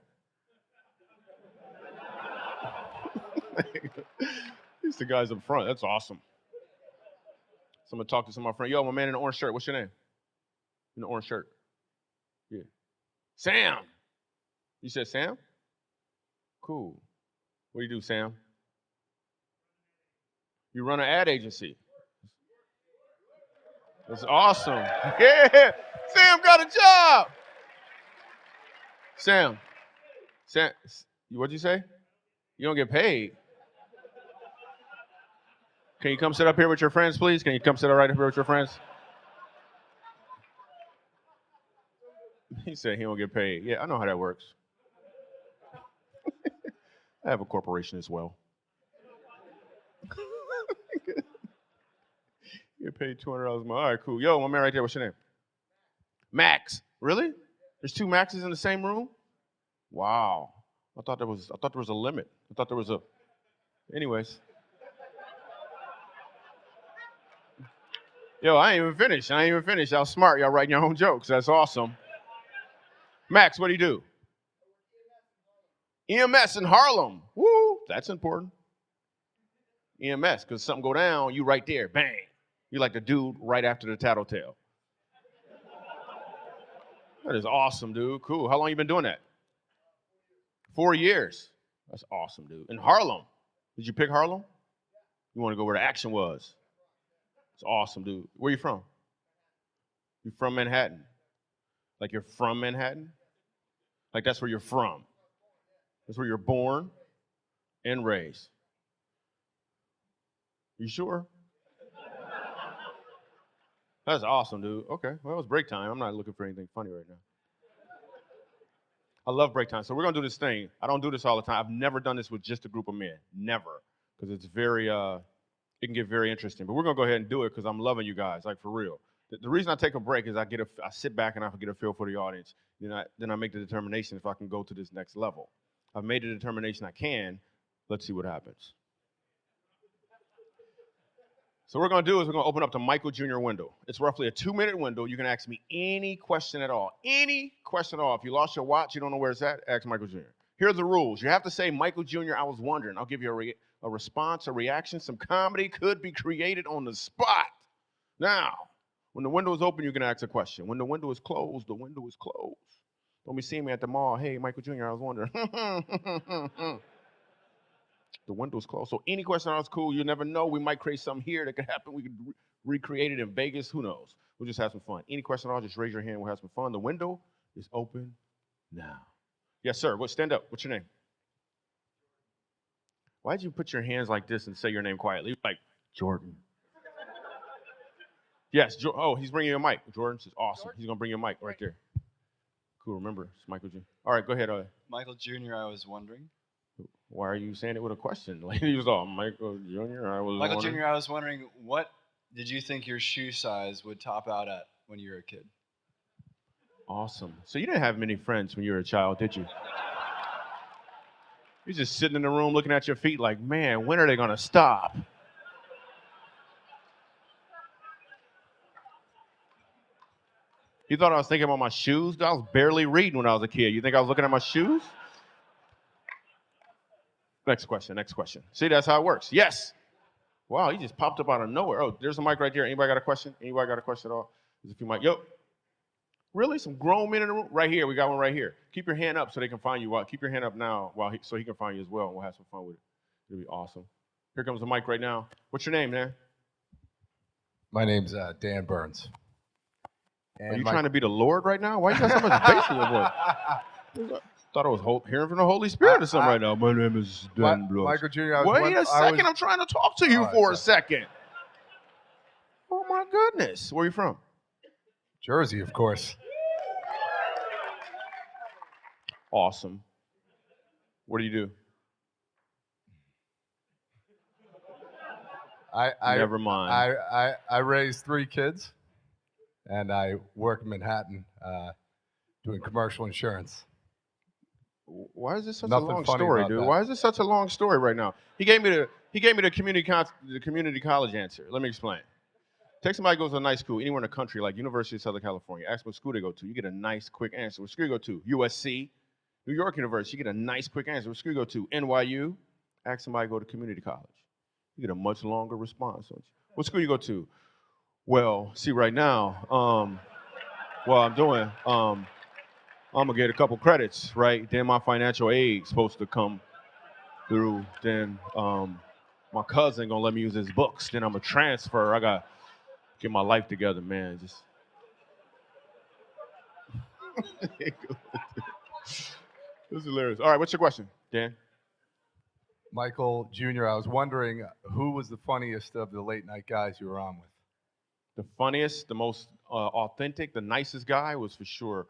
These the guys up front. That's awesome. So I'm going to talk to some of my friends. Yo, my man in the orange shirt. What's your name? In the orange shirt. Yeah. Sam. You said Sam? Cool. What do you do, Sam? You run an ad agency. That's awesome. Yeah. Sam got a job. Sam, what'd you say? You don't get paid. Can you come sit up here with your friends, please? Can you come sit right up here with your friends? He said he don't get paid. Yeah, I know how that works. I have a corporation as well. You get paid $200 a month. All right, cool. Yo, my man right there, what's your name? Max. Really? There's 2 Maxes in the same room? Wow. I thought there was a limit. I thought there was a. Anyways. Yo, I ain't even finished. Y'all smart. Y'all writing your own jokes. That's awesome. Max, what do you do? EMS in Harlem. Woo, that's important. EMS, because something go down, you right there, bang. You like the dude right after the tattletale. That is awesome, dude. Cool. How long you been doing that? 4 years. That's awesome, dude. In Harlem. Did you pick Harlem? You want to go where the action was. It's awesome, dude. Where you from? You from Manhattan? Like you're from Manhattan? Like that's where you're from? That's where you're born and raised. You sure? That's awesome, dude. Okay, well, it's break time. I'm not looking for anything funny right now. I love break time. So we're going to do this thing. I don't do this all the time. I've never done this with just a group of men. Never. Because it's very, it can get very interesting. But we're going to go ahead and do it because I'm loving you guys, like for real. The reason I take a break is I sit back and I get a feel for the audience. Then I make the determination if I can go to this next level. I've made the determination I can. Let's see what happens. So what we're going to do is we're going to open up the Michael Jr. window. It's roughly a 2-minute window. You can ask me any question at all. Any question at all. If you lost your watch, you don't know where it's at, ask Michael Jr. Here are the rules. You have to say, Michael Jr., I was wondering. I'll give you a response, a reaction. Some comedy could be created on the spot. Now, when the window is open, you can ask a question. When the window is closed, the window is closed. Don't be seeing me at the mall. Hey, Michael Jr., I was wondering. The window's closed. So any question is cool. You never know. We might create something here that could happen. We could recreate it in Vegas. Who knows? We'll just have some fun. Any question at all, just raise your hand. We'll have some fun. The window is open now. Yes, sir. Stand up. What's your name? Why'd you put your hands like this and say your name quietly? Like, Jordan. Yes. Oh, he's bringing you a mic. Jordan says, awesome. He's going to bring you a mic right there. Cool. Remember, it's Michael Jr. All right, go ahead. Michael Jr., I was wondering. Why are you saying it with a question? Like he was all Michael Jr. Michael Jr., I was wondering, what did you think your shoe size would top out at when you were a kid? Awesome. So you didn't have many friends when you were a child, did you? You're just sitting in the room looking at your feet like, man, when are they going to stop? You thought I was thinking about my shoes? I was barely reading when I was a kid. You think I was looking at my shoes? Next question. See, that's how it works. Yes. Wow, he just popped up out of nowhere. Oh, there's a mic right there. Anybody got a question? Anybody got a question at all? There's a few mics. Yo. Really? Some grown men in the room? Right here. We got one right here. Keep your hand up so they can find you. Keep your hand up now so he can find you as well, and we'll have some fun with it. It'll be awesome. Here comes the mic right now. What's your name, man? My name's Dan Burns. And are you trying to be the Lord right now? Why you got so much bass in your voice? Thought I was hearing from the Holy Spirit or something right now. My name is Dan Burns. Michael Jr. Wait a second. I'm trying to talk to you for a second. Oh, my goodness. Where are you from? Jersey, of course. Awesome. What do you do? I Never mind. I raised 3 kids. and I work in Manhattan doing commercial insurance. Why is this such Nothing a long funny story, about dude? that. Why is this such a long story right now? He gave me the community college answer. Let me explain. Take somebody who goes to a nice school anywhere in the country, like University of Southern California. Ask them what school they go to. You get a nice, quick answer. What school you go to? USC, New York University. You get a nice, quick answer. What school you go to? NYU. Ask somebody to go to community college. You get a much longer response. What school you go to? Well, see, right now, I'm doing, I'm gonna get a couple credits, right? Then my financial aid's supposed to come through. Then my cousin gonna let me use his books. Then I'm gonna transfer. I got get my life together, man. Just this is hilarious. All right, what's your question, Dan? Michael Jr., I was wondering who was the funniest of the late night guys you were on with? The funniest, the most authentic, the nicest guy was for sure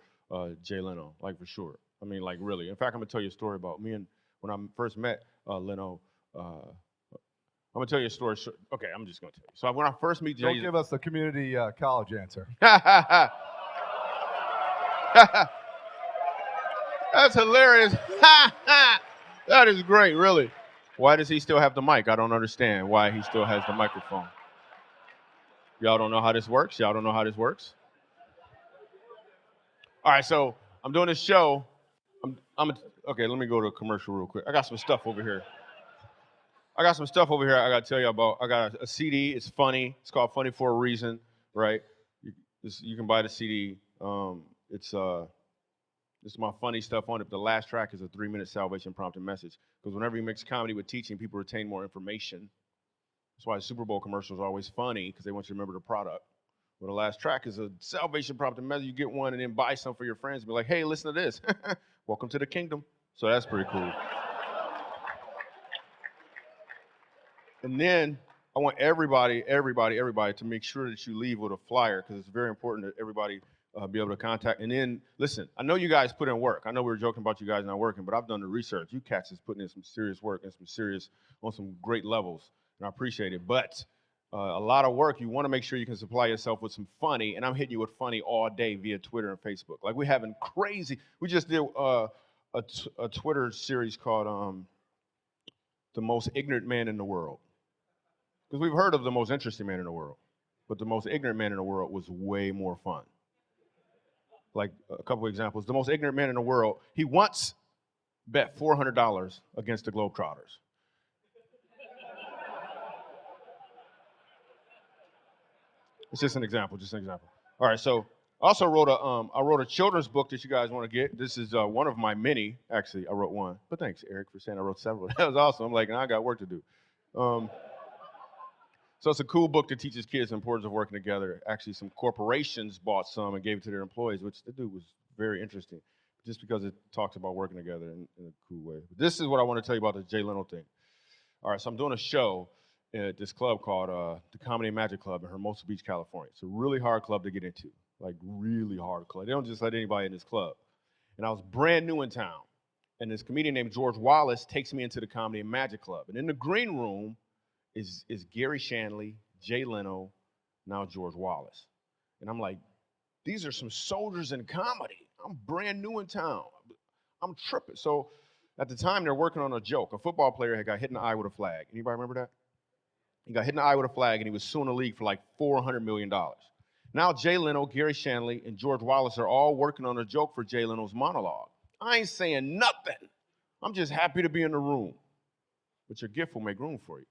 Jay Leno, like for sure. I mean, like really. In fact, I'm gonna tell you a story about me and when I first met Leno. I'm gonna tell you a story. Okay, I'm just gonna tell you. So when I first meet Jay, Don't give us the community college answer. That's hilarious. That is great, really. Why does he still have the mic? I don't understand why he still has the microphone. Y'all don't know how this works? Y'all don't know how this works? All right, so I'm doing this show. Okay, let me go to a commercial real quick. I got some stuff over here. I got to tell you about. I got a CD. It's funny. It's called Funny for a Reason, right? You can buy the CD. It's my funny stuff on it. The last track is a 3-minute salvation prompt and message. Because whenever you mix comedy with teaching, people retain more information. That's why the Super Bowl commercials are always funny, because they want you to remember the product. Well, the last track is a salvation prompt and message. You get one and then buy some for your friends and be like, hey, listen to this. Welcome to the kingdom. So that's pretty cool. And then I want everybody to make sure that you leave with a flyer, because it's very important that everybody be able to contact. And then, listen, I know you guys put in work. I know we were joking about you guys not working, but I've done the research. You cats is putting in some serious work and on some great levels, and I appreciate it. But a lot of work. You want to make sure you can supply yourself with some funny, and I'm hitting you with funny all day via Twitter and Facebook. Like, we're having crazy. We just did a Twitter series called The Most Ignorant Man in the World. Because we've heard of the most interesting man in the world, but the most ignorant man in the world was way more fun. Like a couple of examples. The most ignorant man in the world, he once bet $400 against the Globetrotters. It's just an example, All right, so I also wrote a children's book that you guys want to get. This is one of my many, actually, I wrote one. But thanks, Eric, for saying I wrote several. That was awesome. I'm like, I got work to do. So it's a cool book that teaches kids the importance of working together. Actually, some corporations bought some and gave it to their employees, which the dude was very interesting, just because it talks about working together in a cool way. But this is what I want to tell you about the Jay Leno thing. All right, so I'm doing a show at this club called the Comedy and Magic Club in Hermosa Beach, California. It's a really hard club to get into, like really hard club. They don't just let anybody in this club. And I was brand new in town, and this comedian named George Wallace takes me into the Comedy and Magic Club. And in the green room is Gary Shanley, Jay Leno, now George Wallace. And I'm like, these are some soldiers in comedy. I'm brand new in town. I'm tripping. So at the time, they're working on a joke. A football player had got hit in the eye with a flag. Anybody remember that? He got hit in the eye with a flag, and he was suing the league for like $400 million. Now Jay Leno, Gary Shanley, and George Wallace are all working on a joke for Jay Leno's monologue. I ain't saying nothing. I'm just happy to be in the room. But your gift will make room for you.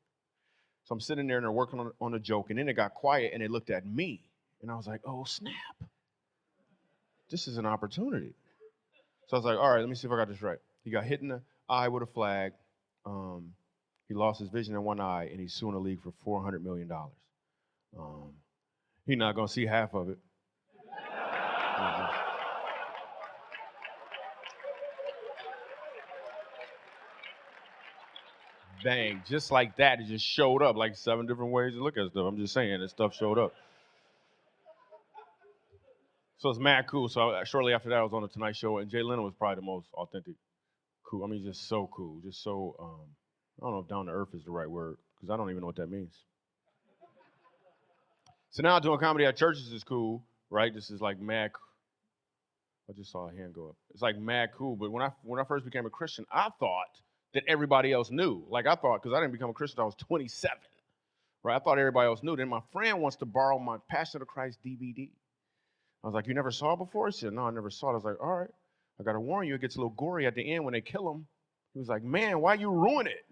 So I'm sitting there and they're working on a joke, and then it got quiet and they looked at me. And I was like, oh, snap. This is an opportunity. So I was like, all right, let me see if I got this right. He got hit in the eye with a flag. He lost his vision in one eye, and he's suing the league for $400 million. He's not going to see half of it. Bang, just like that, it just showed up, like 7 different ways to look at stuff. I'm just saying, this stuff showed up. So it's mad cool. So shortly after that, I was on the Tonight Show, and Jay Leno was probably the most authentic, cool. I mean, just so cool, just so, I don't know if down to earth is the right word, because I don't even know what that means. So now doing comedy at churches is cool, right? This is like mad. I just saw a hand go up. It's like mad cool. But when I first became a Christian, I thought that everybody else knew. Like I thought, because I didn't become a Christian until I was 27, right? I thought everybody else knew. Then my friend wants to borrow my Passion of Christ DVD. I was like, you never saw it before? He said, no, I never saw it. I was like, all right, I got to warn you, it gets a little gory at the end when they kill him. He was like, man, why you ruin it?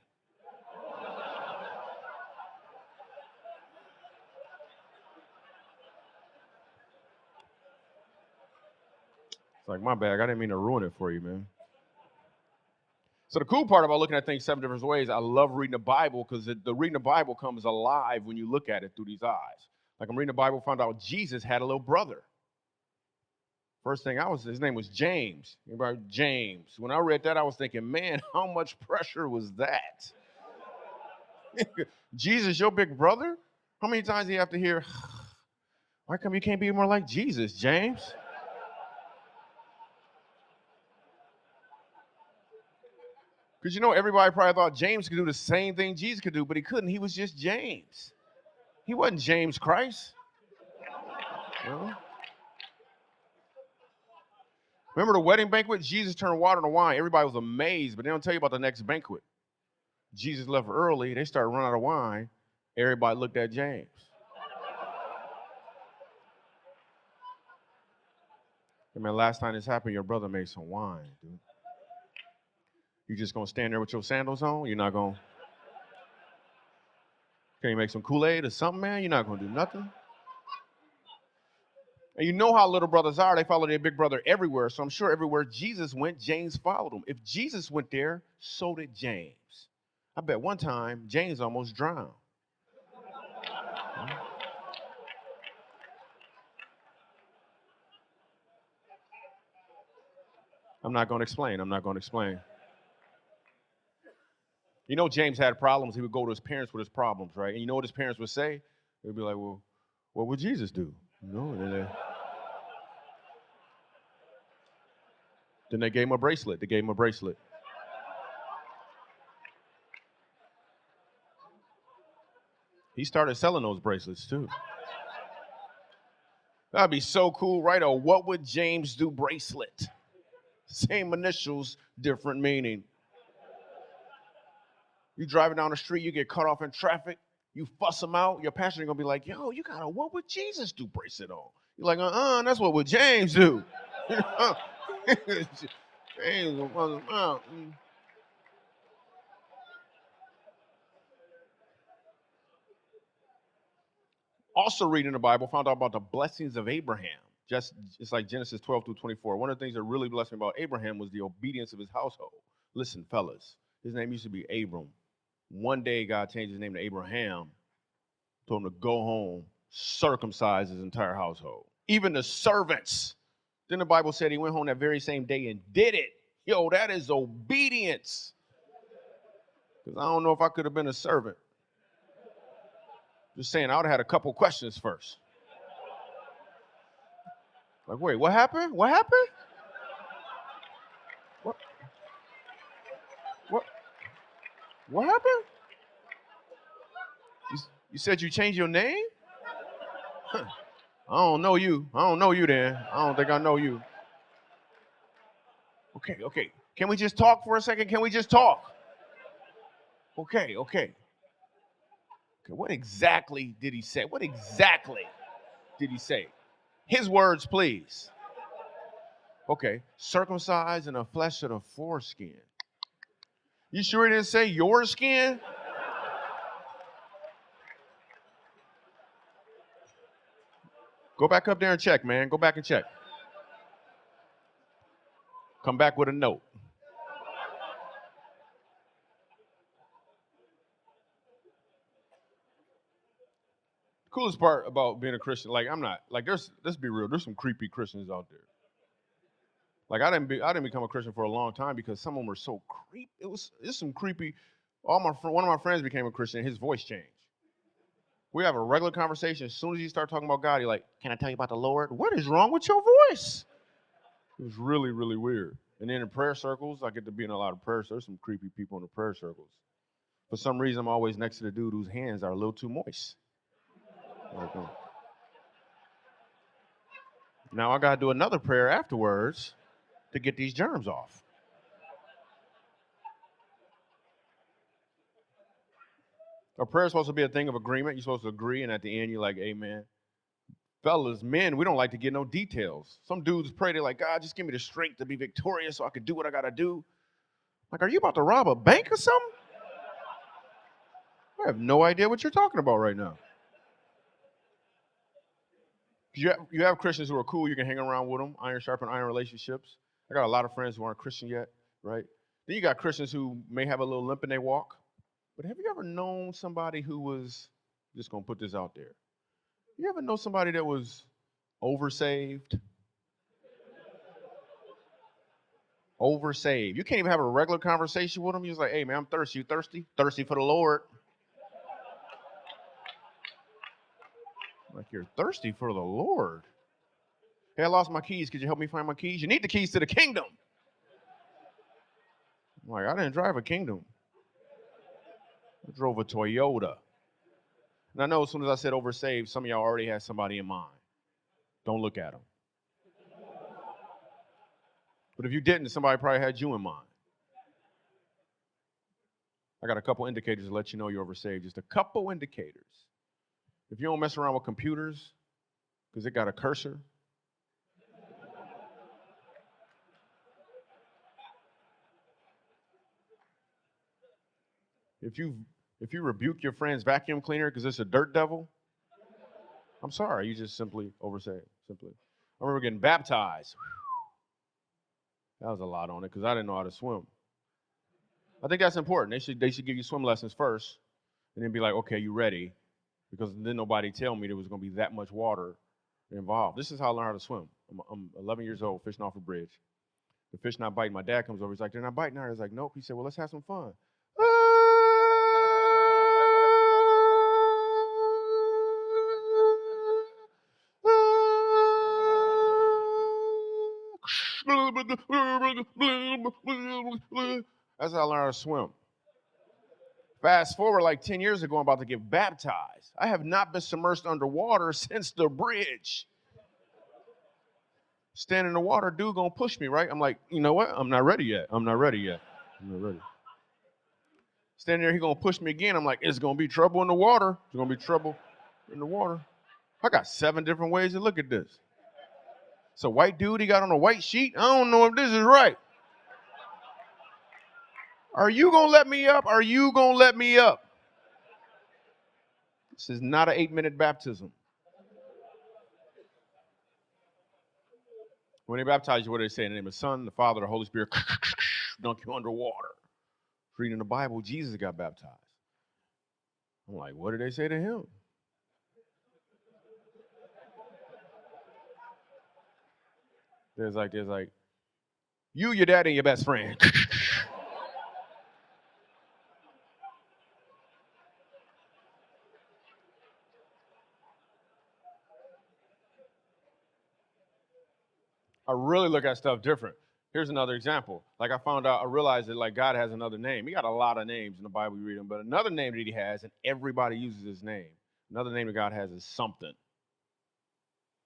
It's like, my bad, I didn't mean to ruin it for you, man. So the cool part about looking at things 7 different ways, I love reading the Bible because the reading the Bible comes alive when you look at it through these eyes. Like I'm reading the Bible, found out Jesus had a little brother. First thing his name was James. Anybody? James. When I read that, I was thinking, man, how much pressure was that? Jesus, your big brother? How many times do you have to hear, why come you can't be more like Jesus, James? Because everybody probably thought James could do the same thing Jesus could do, but he couldn't. He was just James. He wasn't James Christ. Remember the wedding banquet? Jesus turned water into wine. Everybody was amazed, but they don't tell you about the next banquet. Jesus left early. They started running out of wine. Everybody looked at James. Hey man, last time this happened, your brother made some wine, dude. You just gonna stand there with your sandals on? You're not gonna. Can you make some Kool-Aid or something, man? You're not gonna do nothing. And you know how little brothers are. They follow their big brother everywhere. So I'm sure everywhere Jesus went, James followed him. If Jesus went there, so did James. I bet one time James almost drowned. I'm not going to explain. James had problems. He would go to his parents with his problems, right? And you know what his parents would say? They'd be like, well, what would Jesus do? Then they gave him a bracelet. He started selling those bracelets too. That'd be so cool, right? A what would James do bracelet. Same initials, different meaning. You driving down the street, you get cut off in traffic, you fuss them out, your pastor gonna be like, yo, you got a what would Jesus do bracelet on? You're like, that's what would James do. Also reading the Bible, found out about the blessings of Abraham. It's like Genesis 12-24. One of the things that really blessed me about Abraham was the obedience of his household. Listen, fellas, his name used to be Abram. One day, God changed his name to Abraham, told him to go home, circumcise his entire household. Even the servants. Then the Bible said he went home that very same day and did it. Yo, that is obedience. Because I don't know if I could have been a servant. Just saying, I would have had a couple questions first. Like, wait, what happened? What happened? What happened? You said you changed your name? Huh. I don't know you then. I don't think I know you. Okay. Can we just talk for a second? Can we just talk? Okay. What exactly did he say? His words, please. Okay. Circumcised in the flesh of the foreskin. You sure he didn't say your skin? Go back up there and check, man. Go back and check. Come back with a note. The coolest part about being a Christian, let's be real, there's some creepy Christians out there. Like I didn't become a Christian for a long time because some of them were so creepy. It's some creepy. One of my friends became a Christian. His voice changed. We have a regular conversation. As soon as you start talking about God, you're like, "Can I tell you about the Lord?" What is wrong with your voice? It was really, really weird. And then in prayer circles, I get to be in a lot of prayer circles. There's some creepy people in the prayer circles. For some reason, I'm always next to the dude whose hands are a little too moist. Now I got to do another prayer afterwards to get these germs off. A prayer is supposed to be a thing of agreement. You're supposed to agree, and at the end, you're like, amen. Fellas, men, we don't like to get no details. Some dudes pray, they're like, God, just give me the strength to be victorious so I can do what I got to do. Like, are you about to rob a bank or something? I have no idea what you're talking about right now. You have Christians who are cool. You can hang around with them. Iron sharpen iron relationships. I got a lot of friends who aren't Christian yet, right? Then you got Christians who may have a little limp in their walk. But have you ever known somebody who was, just going to put this out there. You ever know somebody that was oversaved? Oversaved. You can't even have a regular conversation with them. You're just like, hey, man, I'm thirsty. You thirsty? Thirsty for the Lord. Like, you're thirsty for the Lord. Hey, I lost my keys. Could you help me find my keys? You need the keys to the kingdom. I'm like, I didn't drive a kingdom. I drove a Toyota. And I know as soon as I said oversaved, some of y'all already had somebody in mind. Don't look at them. But if you didn't, somebody probably had you in mind. I got a couple indicators to let you know you're oversaved. Just a couple indicators. If you don't mess around with computers, because it got a cursor. If you rebuke your friend's vacuum cleaner because it's a dirt devil, I'm sorry, you just simply oversaved. Simply. I remember getting baptized. That was a lot on it because I didn't know how to swim. I think that's important. They should give you swim lessons first and then be like, okay, you ready? Because then nobody tell me there was going to be that much water involved. This is how I learned how to swim. I'm 11 years old, fishing off a bridge. The fish not biting. My dad comes over. He's like, they're not biting. I was like, nope. He said, well, let's have some fun. That's how I learned how to swim. Fast forward like 10 years ago, I'm about to get baptized. I have not been submerged underwater since the bridge. Standing in the water, dude gonna push me, right? I'm like, you know what? I'm not ready yet. I'm not ready yet. I'm not ready. Standing there, he gonna push me again. I'm like, it's gonna be trouble in the water. It's gonna be trouble in the water. I got 7 different ways to look at this. It's a white dude he got on a white sheet. I don't know if this is right. Are you going to let me up? Are you going to let me up? This is not an 8-minute baptism. When they baptize you, what do they say? In the name of the Son, the Father, the Holy Spirit, dunk you underwater. Reading the Bible, Jesus got baptized. I'm like, what did they say to him? There's like, you, your daddy, and your best friend. I really look at stuff different. Here's another example. Like I realized that like God has another name. He got a lot of names in the Bible you read them, but another name that he has, and everybody uses his name. Another name that God has is something.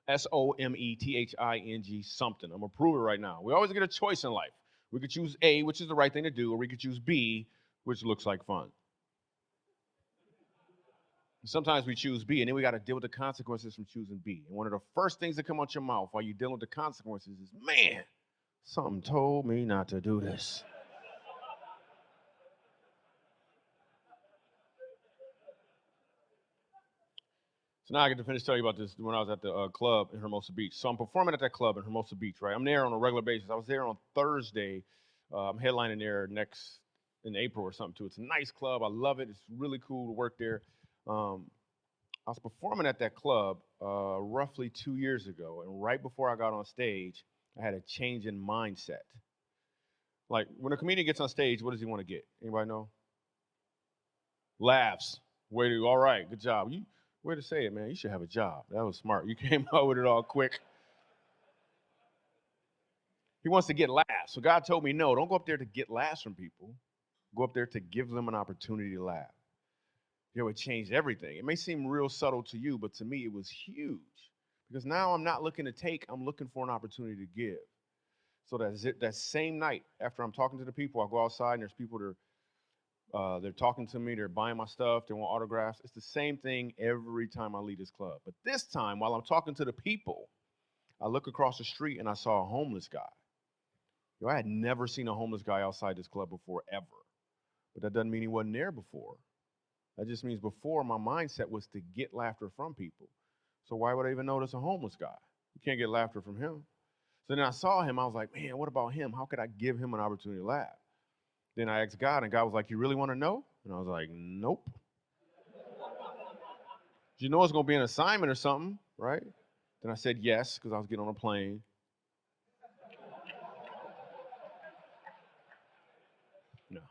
SOMETHING, something. I'm going to prove it right now. We always get a choice in life. We could choose A, which is the right thing to do, or we could choose B, which looks like fun. Sometimes we choose B, and then we got to deal with the consequences from choosing B. And one of the first things that come out your mouth while you're dealing with the consequences is, man, something told me not to do this. So now I get to finish telling you about this when I was at the club in Hermosa Beach. So I'm performing at that club in Hermosa Beach, right? I'm there on a regular basis. I was there on Thursday. I'm headlining there in April or something, too. It's a nice club. I love it. It's really cool to work there. I was performing at that club roughly 2 years ago, and right before I got on stage, I had a change in mindset. Like, when a comedian gets on stage, what does he want to get? Anybody know? Laughs. All right, good job. Way to say it, man. You should have a job. That was smart. You came out with it all quick. He wants to get laughs. So God told me, no, don't go up there to get laughs from people. Go up there to give them an opportunity to laugh. It would change everything. It may seem real subtle to you, but to me, it was huge. Because now I'm not looking to take, I'm looking for an opportunity to give. So that same night, after I'm talking to the people, I go outside and there's people that are they're talking to me, they're buying my stuff, they want autographs. It's the same thing every time I leave this club. But this time, while I'm talking to the people, I look across the street and I saw a homeless guy. I had never seen a homeless guy outside this club before, ever. But that doesn't mean he wasn't there before. That just means before, my mindset was to get laughter from people. So why would I even notice a homeless guy? You can't get laughter from him. So then I saw him, I was like, man, what about him? How could I give him an opportunity to laugh? Then I asked God, and God was like, you really want to know? And I was like, nope. You know it's going to be an assignment or something, right? Then I said yes, because I was getting on a plane. No.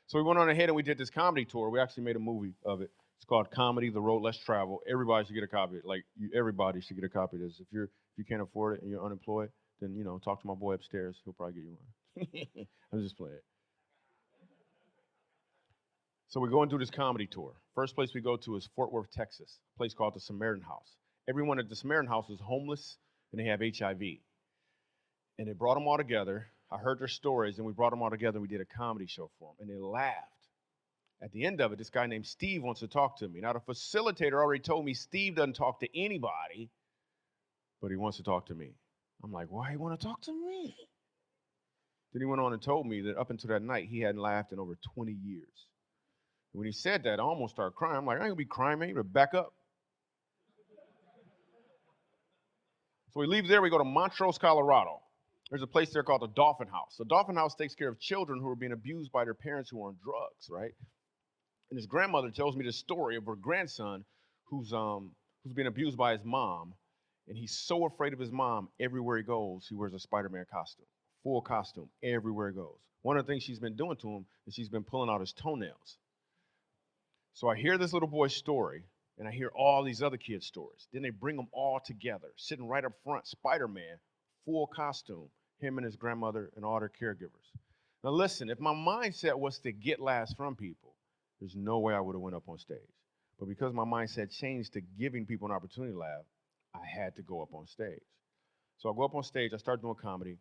So we went on ahead and we did this comedy tour. We actually made a movie of it. It's called Comedy, The Road Less Traveled. Everybody should get a copy of it. Like, everybody should get a copy of this. If you can't afford it and you're unemployed, then, you know, talk to my boy upstairs. He'll probably get you one. I'm just playing. So we're going through this comedy tour. First place we go to is Fort Worth, Texas, a place called the Samaritan House. Everyone at the Samaritan House is homeless and they have HIV. And they brought them all together. I heard their stories and we brought them all together and we did a comedy show for them. And they laughed. At the end of it, this guy named Steve wants to talk to me. Now, the facilitator already told me Steve doesn't talk to anybody, but he wants to talk to me. I'm like, why you want to talk to me? Then he went on and told me that up until that night, he hadn't laughed in over 20 years. And when he said that, I almost started crying. I'm like, I ain't gonna be crying, man. You better back up. So we leave there, we go to Montrose, Colorado. There's a place there called the Dolphin House. The Dolphin House takes care of children who are being abused by their parents who are on drugs, right? And his grandmother tells me the story of her grandson who's being abused by his mom. And he's so afraid of his mom, everywhere he goes, he wears a Spider-Man costume, full costume, everywhere he goes. One of the things she's been doing to him is she's been pulling out his toenails. So I hear this little boy's story, and I hear all these other kids' stories. Then they bring them all together, sitting right up front, Spider-Man, full costume, him and his grandmother and all their caregivers. Now listen, if my mindset was to get laughs from people, there's no way I would have went up on stage. But because my mindset changed to giving people an opportunity to laugh, I had to go up on stage. So I go up on stage, I start doing comedy.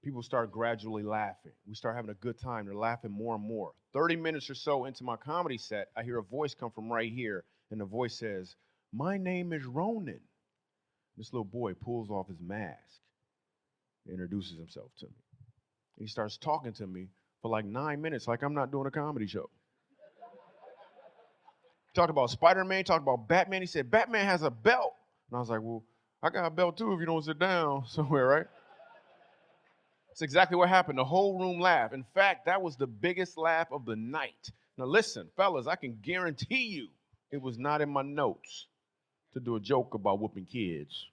People start gradually laughing. We start having a good time. They're laughing more and more. 30 minutes or so into my comedy set, I hear a voice come from right here, and the voice says, my name is Ronan. This little boy pulls off his mask, introduces himself to me. He starts talking to me for like 9 minutes, like I'm not doing a comedy show. He talked about Spider-Man, talked about Batman. He said, Batman has a belt. And I was like, well, I got a belt too if you don't sit down somewhere, right? That's exactly what happened. The whole room laughed. In fact, that was the biggest laugh of the night. Now listen, fellas, I can guarantee you it was not in my notes to do a joke about whooping kids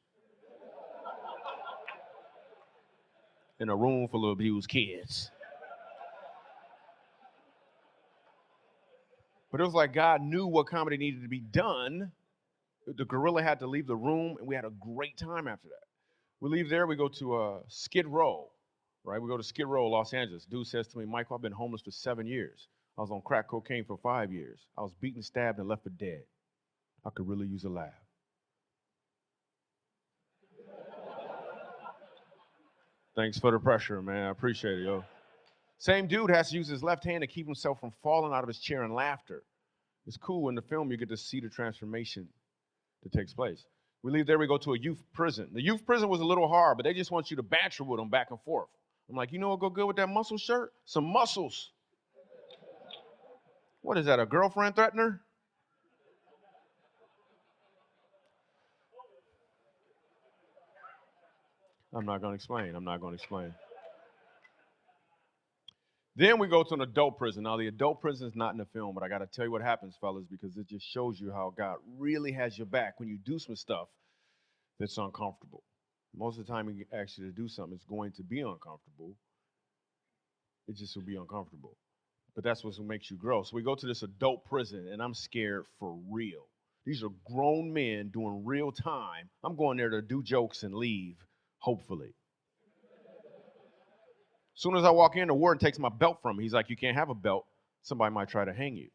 in a room full of abused kids. But it was like God knew what comedy needed to be done. The gorilla had to leave the room, and we had a great time after that. We leave there, we go to Skid Row. Right, we go to Skid Row, Los Angeles. Dude says to me, Michael, I've been homeless for 7 years. I was on crack cocaine for 5 years. I was beaten, stabbed, and left for dead. I could really use a laugh. Thanks for the pressure, man. I appreciate it, yo. Same dude has to use his left hand to keep himself from falling out of his chair in laughter. It's cool in the film, you get to see the transformation that takes place. We leave there, we go to a youth prison. The youth prison was a little hard, but they just want you to banter with them back and forth. I'm like, you know what go good with that muscle shirt? Some muscles. What is that, a girlfriend threatener? I'm not going to explain. Then we go to an adult prison. Now, the adult prison is not in the film, but I got to tell you what happens, fellas, because it just shows you how God really has your back when you do some stuff that's uncomfortable. Most of the time he asks you to do something, it's going to be uncomfortable. It just will be uncomfortable. But that's what makes you grow. So we go to this adult prison, and I'm scared for real. These are grown men doing real time. I'm going there to do jokes and leave, hopefully. As soon as I walk in, the warden takes my belt from me. He's like, you can't have a belt. Somebody might try to hang you.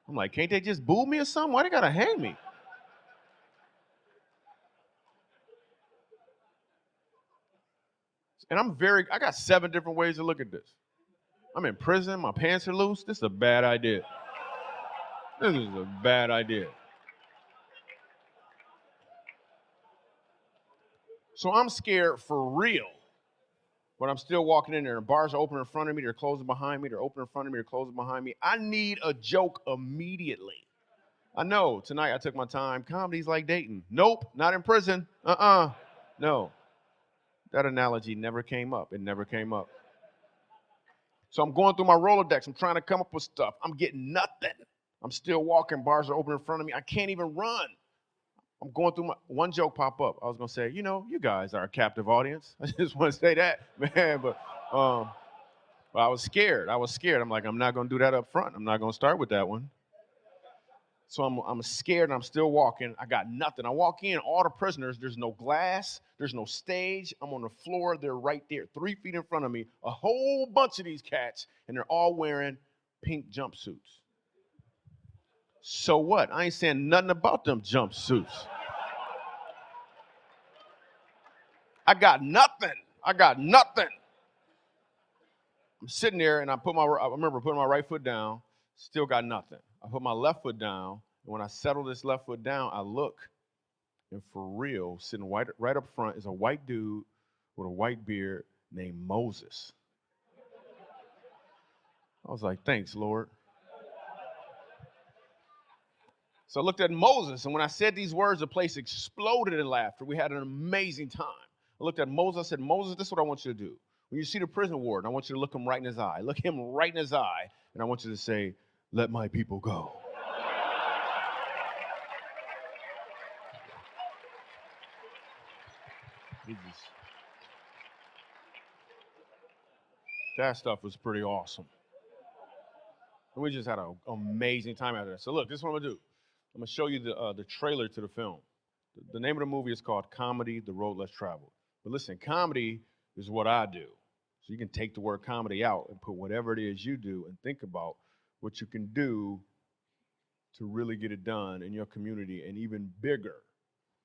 I'm like, can't they just boo me or something? Why they gotta hang me? And I got 7 different ways to look at this. I'm in prison, my pants are loose. This is a bad idea. This is a bad idea. So I'm scared for real. But I'm still walking in there, and bars are open in front of me, they're closing behind me, they're open in front of me, they're closing behind me. I need a joke immediately. I know, tonight I took my time. Comedy's like dating. Nope, not in prison. No. That analogy never came up. It never came up. So I'm going through my Rolodex. I'm trying to come up with stuff. I'm getting nothing. I'm still walking. Bars are open in front of me. I can't even run. I'm going through one joke pop up. I was going to say, you know, you guys are a captive audience. I just want to say that, man. But I was scared. I'm like, I'm not going to do that up front. I'm not going to start with that one. So I'm scared and I'm still walking. I got nothing. I walk in, all the prisoners, there's no glass, there's no stage. I'm on the floor, they're right there, 3 feet in front of me, a whole bunch of these cats, and they're all wearing pink jumpsuits. So what? I ain't saying nothing about them jumpsuits. I got nothing. I'm sitting there and I remember putting my right foot down, still got nothing. I put my left foot down, and when I settle this left foot down, I look, and for real, sitting right up front is a white dude with a white beard named Moses. I was like, thanks, Lord. So I looked at Moses, and when I said these words, the place exploded in laughter. We had an amazing time. I looked at Moses, I said, Moses, this is what I want you to do. When you see the prison warden, I want you to look him right in his eye. Look him right in his eye, and I want you to say, let my people go. That stuff was pretty awesome. And we just had an amazing time out there. So look, this is what I'm gonna do. I'm gonna show you the trailer to the film. The name of the movie is called Comedy, The Road Less Traveled. But listen, comedy is what I do. So you can take the word comedy out and put whatever it is you do and think about what you can do to really get it done in your community and even bigger.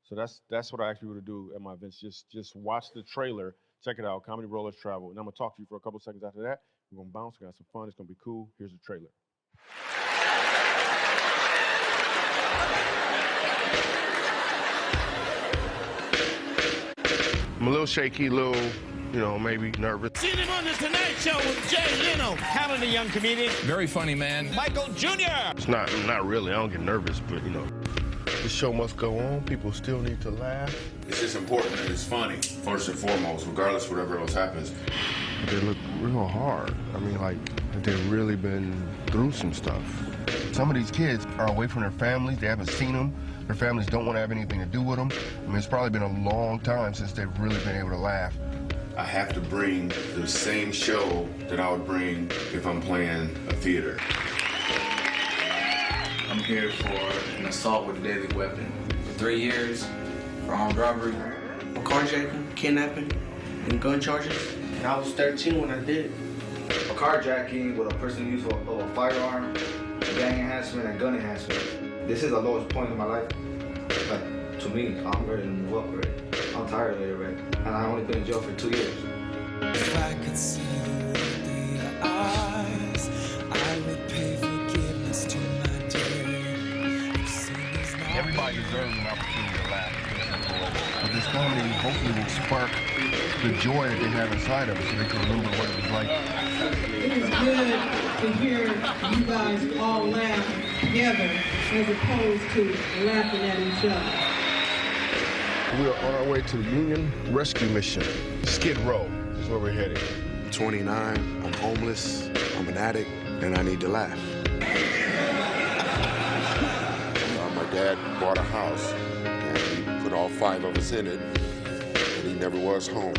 So that's what I actually want to do at my events. Just watch the trailer, check it out, Comedy Road Less Travel. And I'm gonna talk to you for a couple seconds after that. We're gonna bounce, we got some fun, it's gonna be cool. Here's the trailer. I'm a little shaky, maybe nervous. Seen him on the Tonight Show with Jay Leno. Talented young comedian. Very funny man. Michael Jr. It's not really. I don't get nervous, but the show must go on. People still need to laugh. It's just important that it's funny, first and foremost, regardless of whatever else happens. They look real hard. I mean, like, they've really been through some stuff. Some of these kids are away from their families. They haven't seen them. Their families don't want to have anything to do with them. I mean, it's probably been a long time since they've really been able to laugh. I have to bring the same show that I would bring if I'm playing a theater. I'm here for an assault with a deadly weapon. 3 years for armed robbery, carjacking, kidnapping, and gun charges. And I was 13 when I did it. A carjacking with a person use of a firearm, gang enhancement, and gun enhancement. This is the lowest point in my life. Like, to me, I'm ready to move up already. I'm tired of it already. And I only been in jail for 2 years. If I could see the world through your eyes, I would pay forgiveness to my dear. Everybody deserves an opportunity to laugh. But this comedy hopefully will spark the joy that they have inside of us so they can remember what it was like. It is good to hear you guys all laugh together as opposed to laughing at each other. We're on our way to the Union Rescue Mission. Skid Row is where we're headed. I'm 29, I'm homeless, I'm an addict, and I need to laugh. My dad bought a house, and he put all 5 of us in it, and he never was home.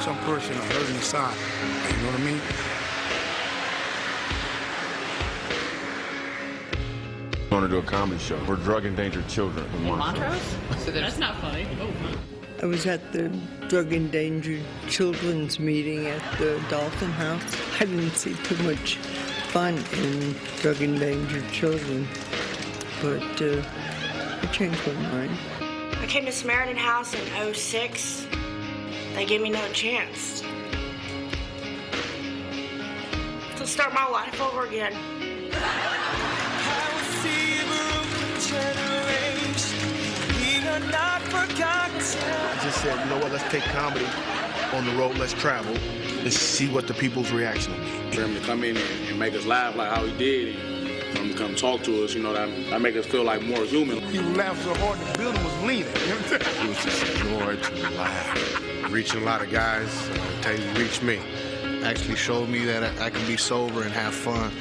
Some person hurt inside, you know what I mean? I want to do a comedy show for drug endangered children in Montrose? So that's not funny. Oh, I was at the drug endangered children's meeting at the Dolphin House. I didn't see too much fun in drug endangered children, but I changed my mind. I came to Samaritan House in '06. They gave me no chance to start my life over again. I just said, you know what, let's take comedy on the road, let's travel, let's see what the people's reaction will be. For him to come in and make us laugh like how he did, and for him to come talk to us, you know, that make us feel like more human. He laughed so hard the building was leaning. It was just a joy to laugh. Reaching a lot of guys, until you reach me. Actually showed me that I can be sober and have fun.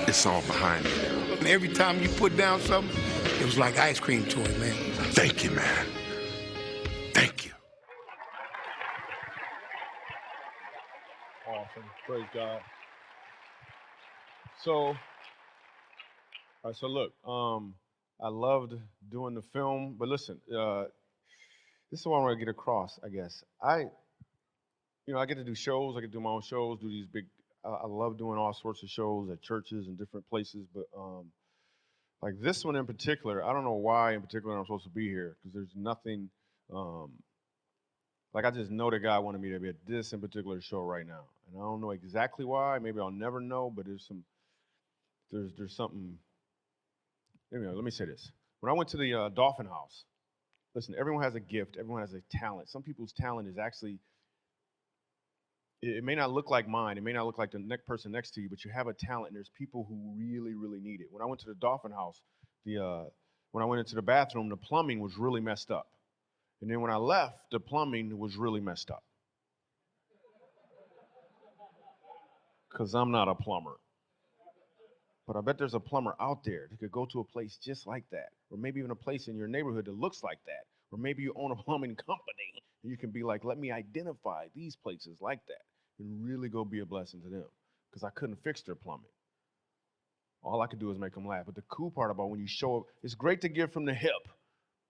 It's all behind me now. And every time you put down something, it was like ice cream to him, man. Thank you, man. Thank you. Awesome. Praise God. So, all right, so look, I loved doing the film, but listen, this is what I want to get across, I guess. I get to do shows, I get to do my own shows, do these big, I love doing all sorts of shows at churches and different places, but like this one in particular, I don't know why in particular I'm supposed to be here, because there's nothing, like I just know that God wanted me to be at this in particular show right now. And I don't know exactly why, maybe I'll never know, but there's something, anyway, let me say this. When I went to the Dolphin House, listen, everyone has a gift, everyone has a talent. Some people's talent is actually, it may not look like mine, it may not look like the next person next to you, but you have a talent, and there's people who really, really need it. When I went to the Dolphin House, when I went into the bathroom, the plumbing was really messed up. And then when I left, the plumbing was really messed up. Because I'm not a plumber. But I bet there's a plumber out there that could go to a place just like that, or maybe even a place in your neighborhood that looks like that, or maybe you own a plumbing company, and you can be like, let me identify these places like that, and really go be a blessing to them, because I couldn't fix their plumbing. All I could do is make them laugh. But the cool part about when you show up, it's great to give from the hip,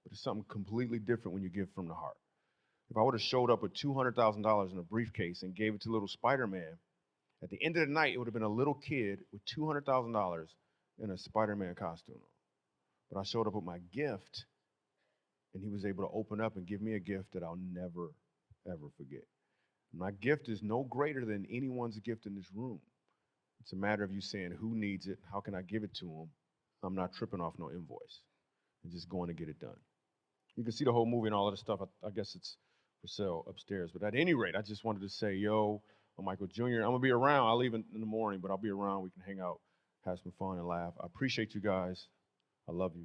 but it's something completely different when you give from the heart. If I would have showed up with $200,000 in a briefcase and gave it to little Spider-Man, at the end of the night, it would have been a little kid with $200,000 in a Spider-Man costume. But I showed up with my gift, and he was able to open up and give me a gift that I'll never, ever forget. My gift is no greater than anyone's gift in this room. It's a matter of you saying, who needs it? How can I give it to them? I'm not tripping off no invoice. I'm just going to get it done. You can see the whole movie and all of the stuff. I guess it's for sale upstairs. But at any rate, I just wanted to say, yo, I'm Michael Jr. I'm going to be around. I'll leave in the morning, but I'll be around. We can hang out, have some fun, and laugh. I appreciate you guys. I love you.